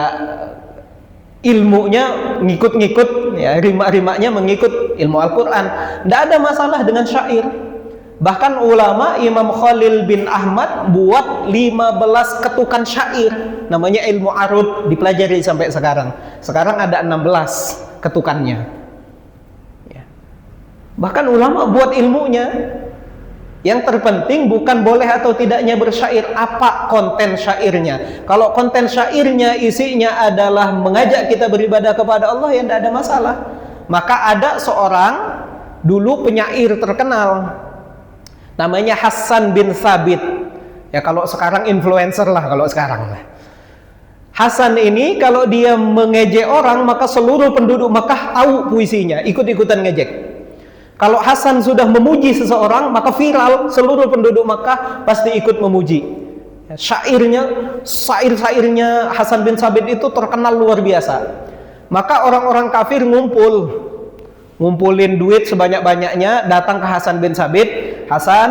ilmunya ngikut-ngikut, ya rima-rimanya mengikut ilmu Al-Quran. Tidak ada masalah dengan syair. Bahkan ulama Imam Khalil bin Ahmad buat 15 ketukan syair. Namanya ilmu arud, dipelajari sampai sekarang. Sekarang ada 16 ketukannya. Ya. Bahkan ulama buat ilmunya. Yang terpenting bukan boleh atau tidaknya bersyair, apa konten syairnya. Kalau konten syairnya isinya adalah mengajak kita beribadah kepada Allah, ya tidak ada masalah. Maka ada seorang dulu penyair terkenal, namanya Hasan bin Thabit. Ya kalau sekarang influencer lah kalau sekarang lah. Hasan ini kalau dia mengejek orang, maka seluruh penduduk Makkah tahu puisinya, ikut-ikutan ngejek. Kalau Hasan sudah memuji seseorang, maka viral, seluruh penduduk Makkah pasti ikut memuji. Syair-syairnya Hasan bin Thabit itu terkenal luar biasa. Maka orang-orang kafir ngumpulin duit sebanyak-banyaknya, datang ke Hasan bin Thabit. Hasan,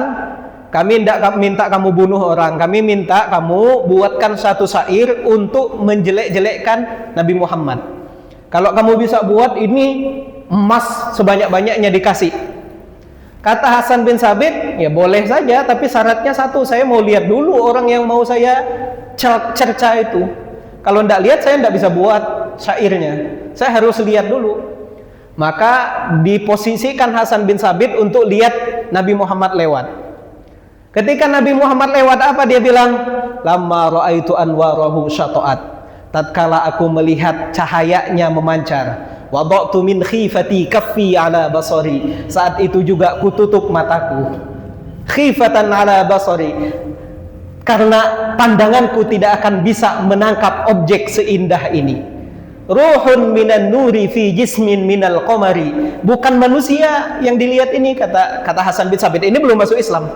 kami tidak minta kamu bunuh orang, kami minta kamu buatkan satu syair untuk menjelek-jelekkan Nabi Muhammad. Kalau kamu bisa buat ini, emas sebanyak-banyaknya dikasih. Kata Hasan bin Thabit, ya boleh saja, tapi syaratnya satu, saya mau lihat dulu orang yang mau saya cerca itu. Kalau tidak lihat, saya tidak bisa buat syairnya. Saya harus lihat dulu. Maka diposisikan Hasan bin Thabit untuk lihat Nabi Muhammad lewat. Ketika Nabi Muhammad lewat, apa dia bilang? Lamma ra'aitu anwarahu syata'at. Tatkala aku melihat cahayanya memancar, wada'tu min khifati kaffi ala basari. Saat itu juga kututup mataku. khifatan ala basari, karena pandanganku tidak akan bisa menangkap objek seindah ini. Ruhun minan nuri fi jismin minal qamari, bukan manusia yang dilihat ini, kata Hasan bin Sabit. Ini belum masuk Islam.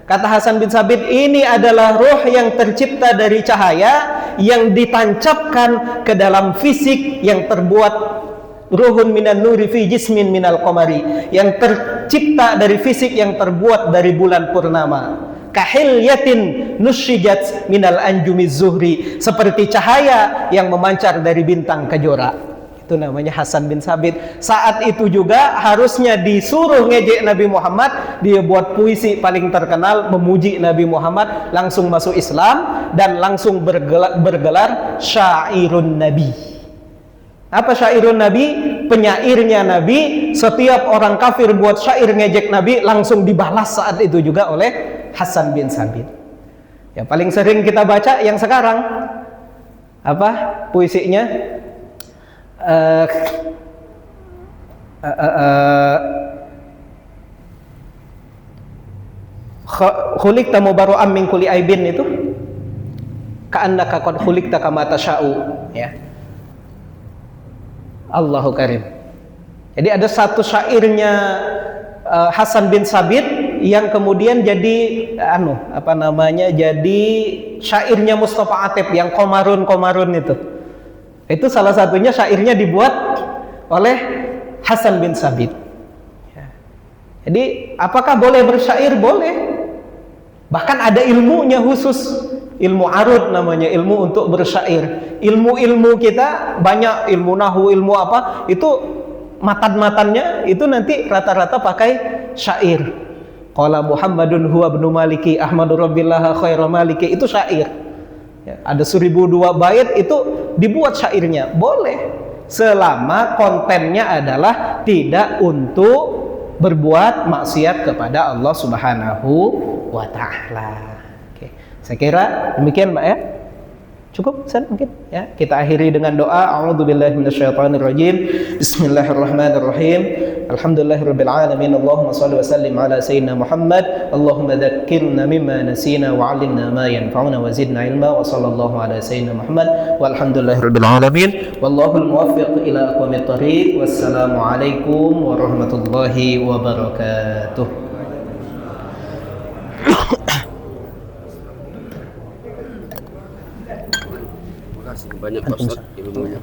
Kata Hasan bin Sabit, ini adalah ruh yang tercipta dari cahaya yang ditancapkan ke dalam fisik yang terbuat, ruhun minan nuri fi jismin minal qamari, yang tercipta dari fisik yang terbuat dari bulan purnama. Kahilyatin nusyijat minal anjumiz zuhri, seperti cahaya yang memancar dari bintang kejora. Itu namanya Hasan bin Sabit. Saat itu juga harusnya disuruh ngejek Nabi Muhammad, dia buat puisi paling terkenal memuji Nabi Muhammad, langsung masuk Islam dan langsung bergelar syairun Nabi. Apa syairun Nabi? Penyairnya Nabi. Setiap orang kafir buat syair ngejek Nabi, langsung dibalas saat itu juga oleh Hasan bin Sabit. Yang paling sering kita baca yang sekarang apa puisinya? Khuliqta mubarra'an min kulli aibin, itu ka'annaka qad khuliqta kama tasya'u, ya. Allahu karim. Jadi ada satu syairnya Hasan bin Sabit yang kemudian jadi jadi syairnya Mustafa Atib yang komarun itu. Itu salah satunya syairnya dibuat oleh Hasan bin Sabit. Jadi apakah boleh bersyair? Boleh. Bahkan ada ilmunya khusus, ilmu arud namanya, ilmu untuk bersyair. Ilmu-ilmu kita banyak, ilmu nahu, ilmu apa, itu matan-matannya itu nanti rata-rata pakai syair. Qala Muhammadun huwa ibnu Maliki Ahmadu Rabbillah khairu Maliki, itu syair. Ya, ada 1002 bait itu dibuat syairnya. Boleh, selama kontennya adalah tidak untuk berbuat maksiat kepada Allah Subhanahu wa taala. Oke. Saya kira demikian, Mbak, ya. Cukup, Ustaz, mungkin ya. Kita akhiri dengan doa. A'udzubillahi minasyaitonirrajim. Bismillahirrahmanirrahim. Alhamdulillahirabbil alamin. Allahumma shalli wa sallim ala sayyidina Muhammad. Allahumma dzakkirna mimma nasina wa 'allimna ma yanfa'una wa zidna ilma wa sallallahu ala sayyidina Muhammad walhamdulillahirabbil alamin. Wallahul muwaffiq ila aqwamit thariq. Wassalamu alaikum warahmatullahi wabarakatuh. Terima kasih banyak Pak Ustaz ilmunya.